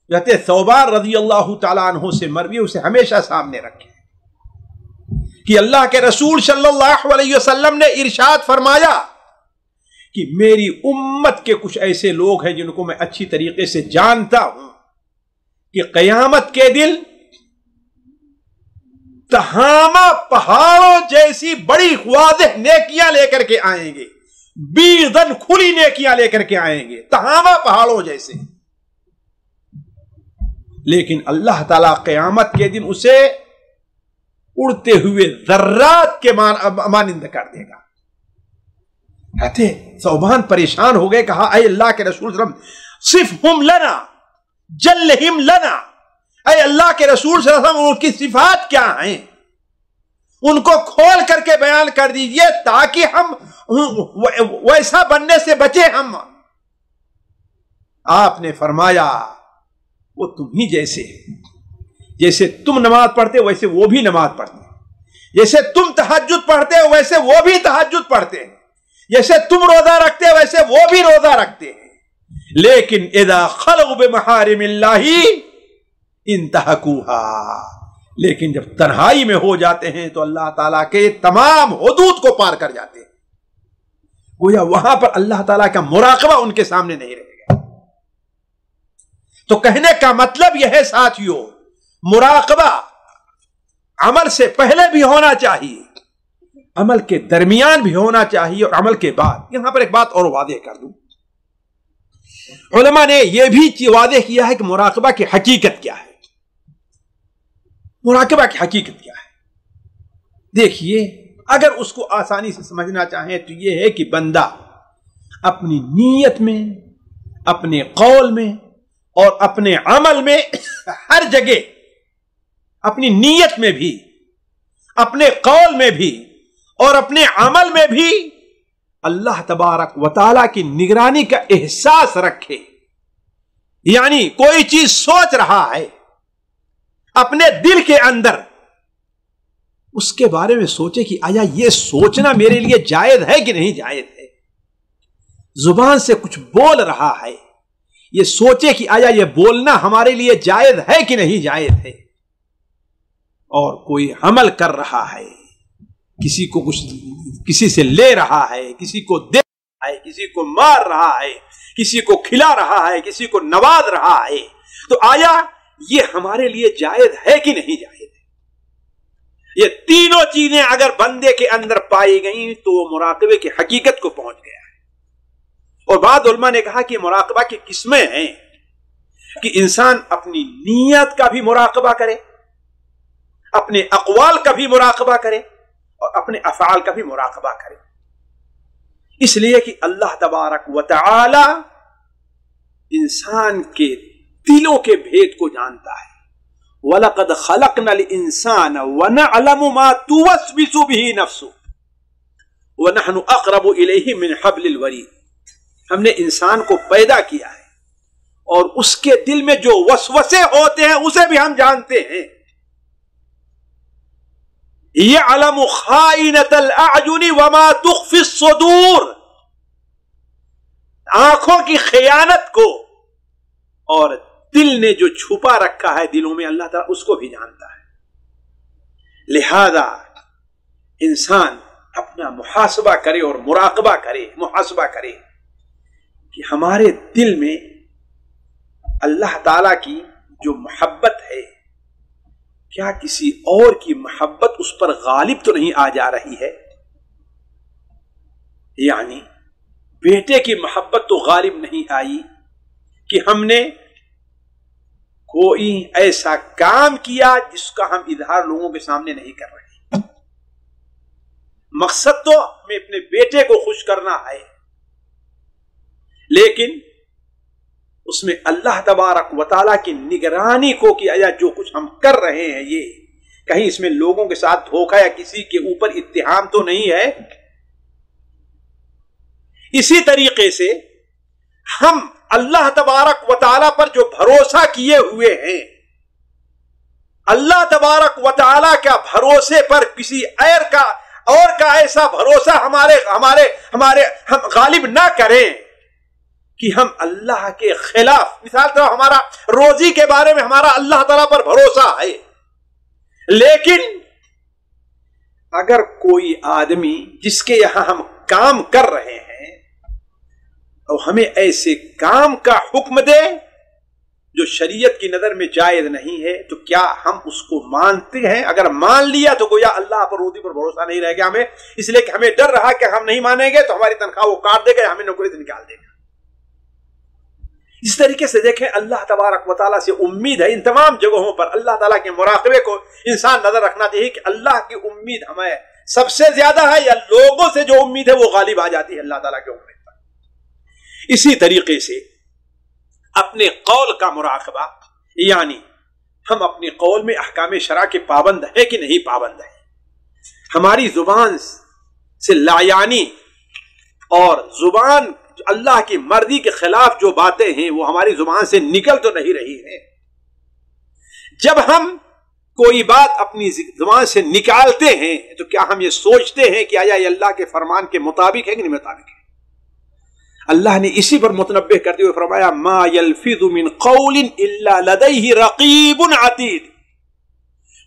کہتے ثوبان رضی اللہ تعالیٰ عنہ سے مروی اسے ہمیشہ سامنے رکھے کہ اللہ کے رسول صلی اللہ علیہ وسلم نے ارشاد فرمایا کہ میری امت کے کچھ ایسے لوگ ہیں جن کو میں اچھی طریقے سے جانتا ہوں کہ قیامت کے دن تہامہ پہاڑوں جیسی بڑی واضح نیکیاں لے کر کے آئیں گے، بیضاً کھلی نیکیاں لے کر کے آئیں گے، تہامہ پہاڑوں جیسے. لیکن اللہ تعالیٰ قیامت کے دن اسے اڑتے ہوئے ذرات کے مانند کر دے گا. کہتے ثوبان پریشان ہو گئے، کہا اے اللہ کے رسول صلی اللہ علیہ وسلم صفہم لنا جلہم لنا، اے اللہ کے رسول صلی اللہ علیہ وسلم ان کی صفات کیا ہیں ان کو کھول کر کے بیان کر دیجئے تاکہ ہم ویسا بننے سے بچے. ہم آپ نے فرمایا وہ تم ہی جیسے ہیں، جیسے تم نماز پڑھتے ویسے وہ بھی نماز پڑھتے ہیں، جیسے تم تہجد پڑھتے ویسے وہ بھی تہجد پڑھتے ہیں، جیسے تم روزہ رکھتے ویسے وہ بھی روزہ رکھتے ہیں. لیکن اذا خلوا بمحارم اللہ انتہکوها، لیکن جب تنہائی میں ہو جاتے ہیں تو اللہ تعالیٰ کے تمام حدود کو پار کر جاتے ہیں. گویا وہاں پر اللہ تعالیٰ کا مراقبہ ان کے سامنے نہیں رہے گا. تو کہنے کا مطلب یہ ہے ساتھیوں، مراقبہ عمل سے پہلے بھی ہونا چاہیے، عمل کے درمیان بھی ہونا چاہیے اور عمل کے بعد. یہاں پر ایک بات اور واضح کر دوں، علماء نے یہ بھی واضح کیا ہے کہ مراقبہ کی حقیقت کیا ہے. مراقبہ کی حقیقت کیا ہے؟ دیکھیے اگر اس کو آسانی سے سمجھنا چاہیں تو یہ ہے کہ بندہ اپنی نیت میں، اپنے قول میں اور اپنے عمل میں ہر جگہ، اپنی نیت میں بھی، اپنے قول میں بھی اور اپنے عمل میں بھی اللہ تبارک و تعالیٰ کی نگرانی کا احساس رکھے. یعنی کوئی چیز سوچ رہا ہے اپنے دل کے اندر، اس کے بارے میں سوچے کہ آیا یہ سوچنا میرے لیے جائز ہے کہ نہیں جائز ہے. زبان سے کچھ بول رہا ہے، یہ سوچے کہ آیا یہ بولنا ہمارے لیے جائز ہے کہ نہیں جائز ہے. اور کوئی عمل کر رہا ہے، کسی کو کچھ، کسی سے لے رہا ہے، کسی کو دے رہا ہے، کسی کو مار رہا ہے، کسی کو کھلا رہا ہے، کسی کو نواز رہا ہے، تو آیا یہ ہمارے لیے جائز ہے کہ نہیں جائز ہے؟ یہ تینوں چیزیں اگر بندے کے اندر پائی گئیں تو وہ مراقبے کی حقیقت کو پہنچ گیا ہے۔ اور بعض علماء نے کہا کہ مراقبہ کی قسمیں ہیں کہ انسان اپنی نیت کا بھی مراقبہ کرے، اپنے اقوال کا بھی مراقبہ کرے اور اپنے افعال کا بھی مراقبہ کرے، اس لیے کہ اللہ تبارک و تعالی انسان کے دلوں کے بھید کو جانتا ہے۔ وَلَقَدْ خَلَقْنَا الْإِنسَانَ وَنَعْلَمُ مَا تُوَسْوِسُ بِهِ نَفْسُهُ وَنَحْنُ أَقْرَبُ إِلَيْهِ مِنْ حَبْلِ الْوَرِيدِ۔ ہم نے انسان کو پیدا کیا ہے اور اس کے دل میں جو وسوسے ہوتے ہیں اسے بھی ہم جانتے ہیں۔ يَعْلَمُ خَائِنَةَ الْأَعْيُنِ وَمَا تُخْفِي الصُّدُورُ، آنکھوں کی خیانت کو اور دل نے جو چھپا رکھا ہے دلوں میں اللہ تعالیٰ اس کو بھی جانتا ہے۔ لہذا انسان اپنا محاسبہ کرے اور مراقبہ کرے، محاسبہ کرے کہ ہمارے دل میں اللہ تعالیٰ کی جو محبت ہے کیا کسی اور کی محبت اس پر غالب تو نہیں آ جا رہی ہے؟ یعنی بیٹے کی محبت تو غالب نہیں آئی کہ ہم نے کوئی ایسا کام کیا جس کا ہم اظہار لوگوں کے سامنے نہیں کر رہے۔ مقصد تو ہمیں اپنے بیٹے کو خوش کرنا ہے، لیکن اس میں اللہ تبارک و تعالیٰ کی نگرانی کو کہ آیا جو کچھ ہم کر رہے ہیں یہ کہیں اس میں لوگوں کے ساتھ دھوکہ یا کسی کے اوپر اتہام تو نہیں ہے۔ اسی طریقے سے ہم اللہ تبارک و تعالیٰ پر جو بھروسہ کیے ہوئے ہیں، اللہ تبارک و تعالیٰ کا بھروسے پر کسی اور کا ایسا بھروسہ ہم غالب نہ کریں کہ ہم اللہ کے خلاف، مثال طور ہمارا روزی کے بارے میں ہمارا اللہ تعالیٰ پر بھروسہ ہے، لیکن اگر کوئی آدمی جس کے یہاں ہم کام کر رہے ہیں اور ہمیں ایسے کام کا حکم دے جو شریعت کی نظر میں جائز نہیں ہے تو کیا ہم اس کو مانتے ہیں؟ اگر مان لیا تو گویا اللہ پر روزی پر بھروسہ نہیں رہ گیا ہمیں، اس لیے کہ ہمیں ڈر رہا کہ ہم نہیں مانیں گے تو ہماری تنخواہ وہ کاٹ دے گا، ہمیں نوکری سے نکال دے گا۔ اس طریقے سے دیکھیں اللہ تبارک و تعالیٰ سے امید ہے، ان تمام جگہوں پر اللہ تعالیٰ کے مراقبے کو انسان نظر رکھنا چاہیے کہ اللہ کی امید ہمیں سب سے زیادہ ہے یا لوگوں سے جو امید ہے وہ غالب آ جاتی ہے اللہ تعالیٰ کی امید پر۔ اسی طریقے سے اپنے قول کا مراقبہ، یعنی ہم اپنے قول میں احکام شرع کے پابند ہیں کہ نہیں پابند ہیں، ہماری زبان سے لایانی اور زبان اللہ کی مرضی کے خلاف جو باتیں ہیں وہ ہماری زبان سے نکل تو نہیں رہی ہیں۔ جب ہم کوئی بات اپنی زبان سے نکالتے ہیں تو کیا ہم یہ سوچتے ہیں کہ آیا یہ اللہ کے فرمان کے مطابق ہے کہ نہیں مطابق ہے؟ اللہ نے اسی پر متنبہ کرتے ہوئے فرمایا ما یلفظ من قول الا لدیہ رقیب عتید۔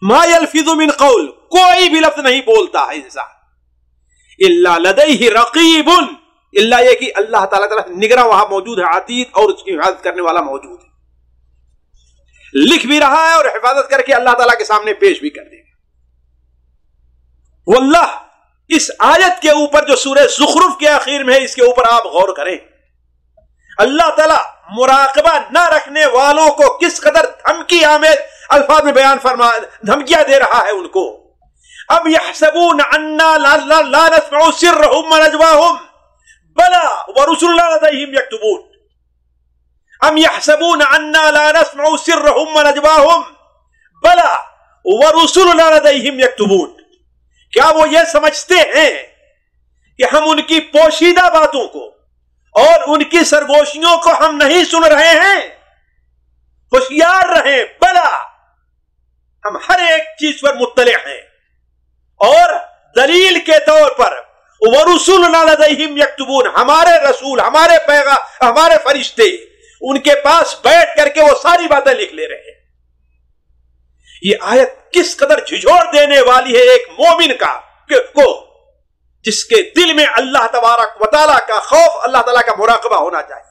ما یلفظ من قول، کوئی بھی لفظ نہیں بولتا ہے انسان، الا لدیہ رقیب، اللہ یہ کہ اللہ تعالیٰ نگراں وہاں موجود ہے، عتید اور اس کی حفاظت کرنے والا موجود ہے، لکھ بھی رہا ہے اور حفاظت کر کے اللہ تعالیٰ کے سامنے پیش بھی کر دے گا۔ واللہ اس آیت کے اوپر جو سورہ زخرف کے آخر میں ہے اس کے اوپر آپ غور کریں، اللہ تعالیٰ مراقبہ نہ رکھنے والوں کو کس قدر دھمکی آمیز الفاظ میں بیان دھمکیاں دے رہا ہے ان کو۔ ام یحسبون انا لا نسمع سرهم ونجواهم بلا ورسلنا لديهم يكتبون۔ ام يحسبون انا لا نسمع سرهم ونجواهم بلا ورسلنا لديهم يكتبون۔ کیا وہ یہ سمجھتے ہیں کہ ہم ان کی پوشیدہ باتوں کو اور ان کی سرگوشیوں کو ہم نہیں سن رہے ہیں؟ ہوشیار رہیں، بلا ہم ہر ایک چیز پر مطلع ہیں، اور دلیل کے طور پر وَرُسُلُنَا لَدَيْهِمْ يَكْتُبُونَ، ہمارے رسول، ہمارے پیغام، ہمارے فرشتے ان کے پاس بیٹھ کر کے وہ ساری باتیں لکھ لے رہے ہیں۔ یہ آیت کس قدر جھجھوڑ دینے والی ہے ایک مومن کو جس کے دل میں اللہ تبارک و تعالیٰ کا خوف، اللہ تعالیٰ کا مراقبہ ہونا چاہیے۔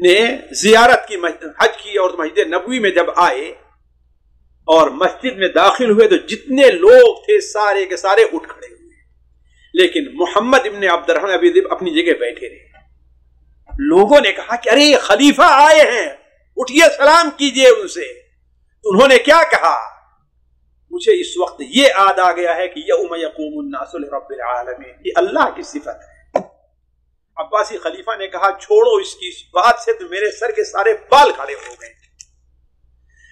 نے زیارت کی، حج کی اور مسجد نبوی میں جب آئے اور مسجد میں داخل ہوئے تو جتنے لوگ تھے سارے کے سارے اٹھ کھڑے ہوئے، لیکن محمد ابن عبد الرحمن ابی ذئب اپنی جگہ بیٹھے رہے۔ لوگوں نے کہا کہ ارے خلیفہ آئے ہیں، اٹھیے سلام کیجئے ان سے۔ انہوں نے کیا کہا؟ مجھے اس وقت یہ یاد آ گیا ہے کہ یوم یقوم الناس لرب العالمین، یہ اللہ کی صفت ہے۔ عباسی خلیفہ نے کہا چھوڑو اس کی بات سے تو میرے سر کے سارے بال کھڑے ہو گئے۔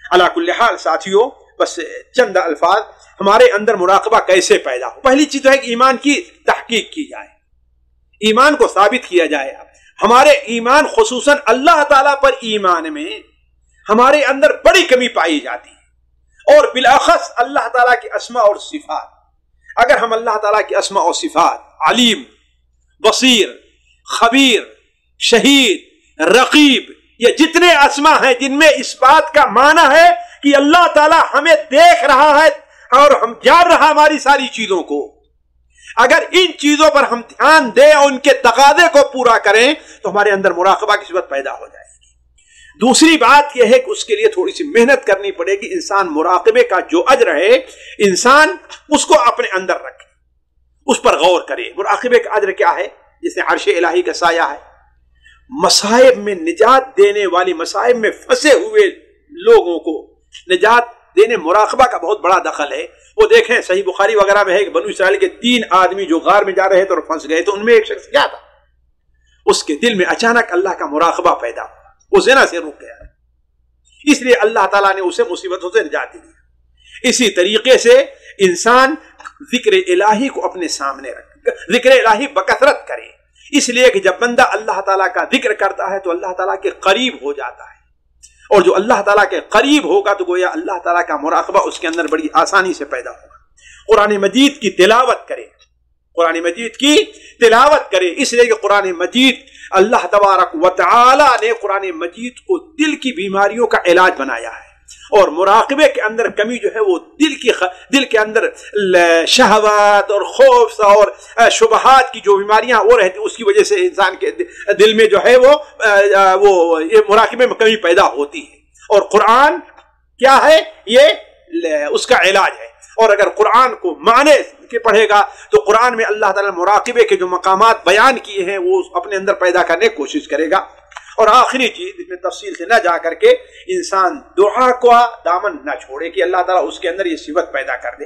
علی کل حال ساتھیوں، بس چند الفاظ، ہمارے اندر مراقبہ کیسے پیدا ہو؟ پہلی چیز تو ہے کہ ایمان کی تحقیق کی جائے، ایمان کو ثابت کیا جائے۔ ہمارے ایمان خصوصاً اللہ تعالیٰ پر ایمان میں ہمارے اندر بڑی کمی پائی جاتی ہے، اور بالاخص اللہ تعالیٰ کی اسماء اور صفات۔ اگر ہم اللہ تعالیٰ کی اسماء اور صفات، علیم، بصیر، خبیر، شہید، رقیب، یہ جتنے اسماء ہیں جن میں اس بات کا معنی ہے کہ اللہ تعالیٰ ہمیں دیکھ رہا ہے اور ہم جان رہا ہماری ساری چیزوں کو، اگر ان چیزوں پر ہم دھیان دیں اور ان کے تقاضے کو پورا کریں تو ہمارے اندر مراقبہ کی صفت پیدا ہو جائے گی۔ دوسری بات یہ ہے کہ اس کے لیے تھوڑی سی محنت کرنی پڑے گی۔ انسان مراقبے کا جو اجر ہے انسان اس کو اپنے اندر رکھے، اس پر غور کرے۔ مراقبے کا اجر کیا ہے؟ جس نے عرش الہی کا سایہ ہے، مصائب میں نجات دینے والی، مصائب میں پھنسے ہوئے لوگوں کو نجات دینے مراقبہ کا بہت بڑا دخل ہے۔ وہ دیکھیں صحیح بخاری وغیرہ میں ہے کہ بنو اسرائیل کے 3 آدمی جو غار میں جا رہے تھے اور پھنس گئے، تو ان میں ایک شخص کیا تھا؟ اس کے دل میں اچانک اللہ کا مراقبہ پیدا ہوا، وہ زنا سے رک گیا، اس لیے اللہ تعالیٰ نے اسے مصیبتوں سے نجات دی۔ اسی طریقے سے انسان ذکر الہی کو اپنے سامنے رکھے، ذکر الہی بکثرت کرے، اس لیے کہ جب بندہ اللہ تعالیٰ کا ذکر کرتا ہے تو اللہ تعالیٰ کے قریب ہو جاتا ہے، اور جو اللہ تعالیٰ کے قریب ہوگا تو گویا اللہ تعالیٰ کا مراقبہ اس کے اندر بڑی آسانی سے پیدا ہوگا۔ قرآن مجید کی تلاوت کرے، قرآن مجید کی تلاوت کرے، اس لیے کہ قرآن مجید، اللہ تبارک و تعالی نے قرآن مجید کو دل کی بیماریوں کا علاج بنایا ہے، اور مراقبے کے اندر کمی جو ہے وہ دل کے اندر شہوات اور خوف اور شبہات کی جو بیماریاں وہ رہتی، اس کی وجہ سے انسان کے دل میں جو ہے وہ مراقبے میں کمی پیدا ہوتی ہے، اور قرآن کیا ہے؟ یہ اس کا علاج ہے۔ اور اگر قرآن کو معنی کے پڑھے گا تو قرآن میں اللہ تعالیٰ مراقبے کے جو مقامات بیان کیے ہیں وہ اپنے اندر پیدا کرنے کی کوشش کرے گا۔ اور آخری چیز، اس میں تفصیل سے نہ جا کر کے، انسان دعا کو دامن نہ چھوڑے کہ اللہ تعالیٰ اس کے اندر یہ صفت پیدا کر دے۔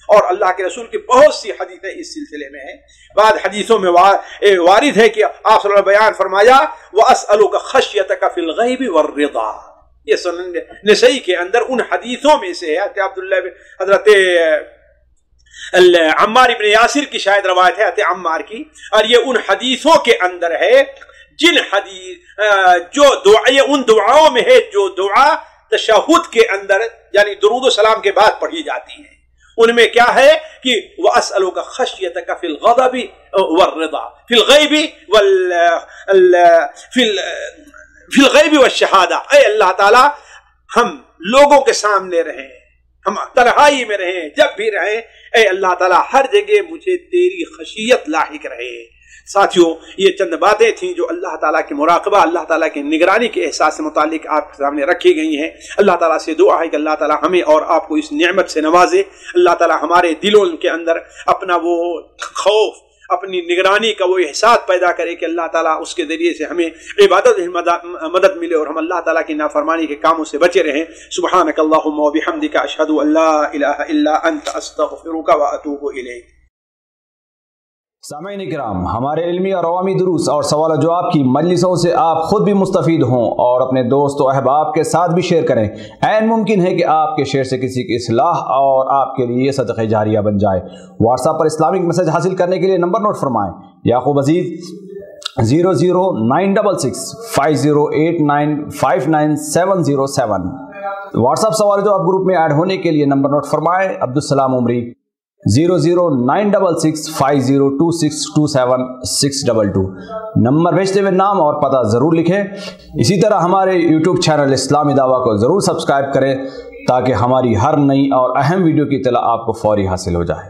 اور اللہ کے رسول کی بہت سی حدیثیں اس سلسلے میں ہیں۔ بعض حدیثوں میں وارد ہے کہ آپ صلی اللہ علیہ وسلم بیان فرمایا وَأَسْأَلُكَ خَشْيَتَكَ فِي الْغَيْبِ وَالرِّضَا، یہ سنن نسائی کے اندر ان حدیثوں میں سے ہے۔ حضرت عمار ابن یاسر کی شاید روایت ہے، حضرت عمار کی، اور یہ ان حدیثوں کے اندر ہے جن جو دعائیں ان دعاؤں میں ہے جو دعا تشہد کے اندر یعنی درود و سلام کے بعد پڑھی جاتی ہیں۔ ان میں کیا ہے کہ وَأَسْأَلُكَ خَشْيَتَكَ فِي الْغَضَبِ وَالرِّضَا فِي الْغَيْبِ وَالشَّهَادَةِ، اے اللہ تعالیٰ ہم لوگوں کے سامنے رہیں، ہم تنہائی میں رہیں، جب بھی رہیں، اے اللہ تعالیٰ ہر جگہ مجھے تیری خشیت لاحق رہے۔ ساتھیوں، یہ چند باتیں تھیں جو اللہ تعالیٰ کی مراقبہ، اللہ تعالیٰ کی نگرانی کے احساس سے متعلق آپ کے سامنے رکھی گئی ہیں۔ اللہ تعالیٰ سے دعا ہے کہ اللہ تعالیٰ ہمیں اور آپ کو اس نعمت سے نوازے۔ اللہ تعالیٰ ہمارے دلوں کے اندر اپنا وہ خوف، اپنی نگرانی کا وہ احساس پیدا کرے کہ اللہ تعالیٰ اس کے ذریعے سے ہمیں عبادت مدد ملے اور ہم اللہ تعالیٰ کی نافرمانی کے کاموں سے بچے رہیں۔ سبحانک اللہم و بحمدک، اشہد ان لا الہ الا انت، استغفرک و اتوب الیک۔ سامعین کرام، ہمارے علمی اور عوامی دروس اور سوال و جواب کی مجلسوں سے آپ خود بھی مستفید ہوں اور اپنے دوست و احباب کے ساتھ بھی شیئر کریں۔ عین ممکن ہے کہ آپ کے شیئر سے کسی کی اصلاح اور آپ کے لیے صدقہ جاریہ بن جائے۔ واٹس ایپ پر اسلامک میسج حاصل کرنے کے لیے نمبر نوٹ فرمائیں: یعقوب عزیز 00966 5089 59707۔ واٹس ایپ سوال جواب گروپ میں ایڈ ہونے کے لیے نمبر نوٹ فرمائیں: عبدالسلام عمری 00966 502627 نمبر بھیجتے ہوئے نام اور پتہ ضرور لکھیں۔ اسی طرح ہمارے یوٹیوب چینل اسلامی دعویٰ کو ضرور سبسکرائب کریں تاکہ ہماری ہر نئی اور اہم ویڈیو کی اطلاع آپ کو فوری حاصل ہو جائے۔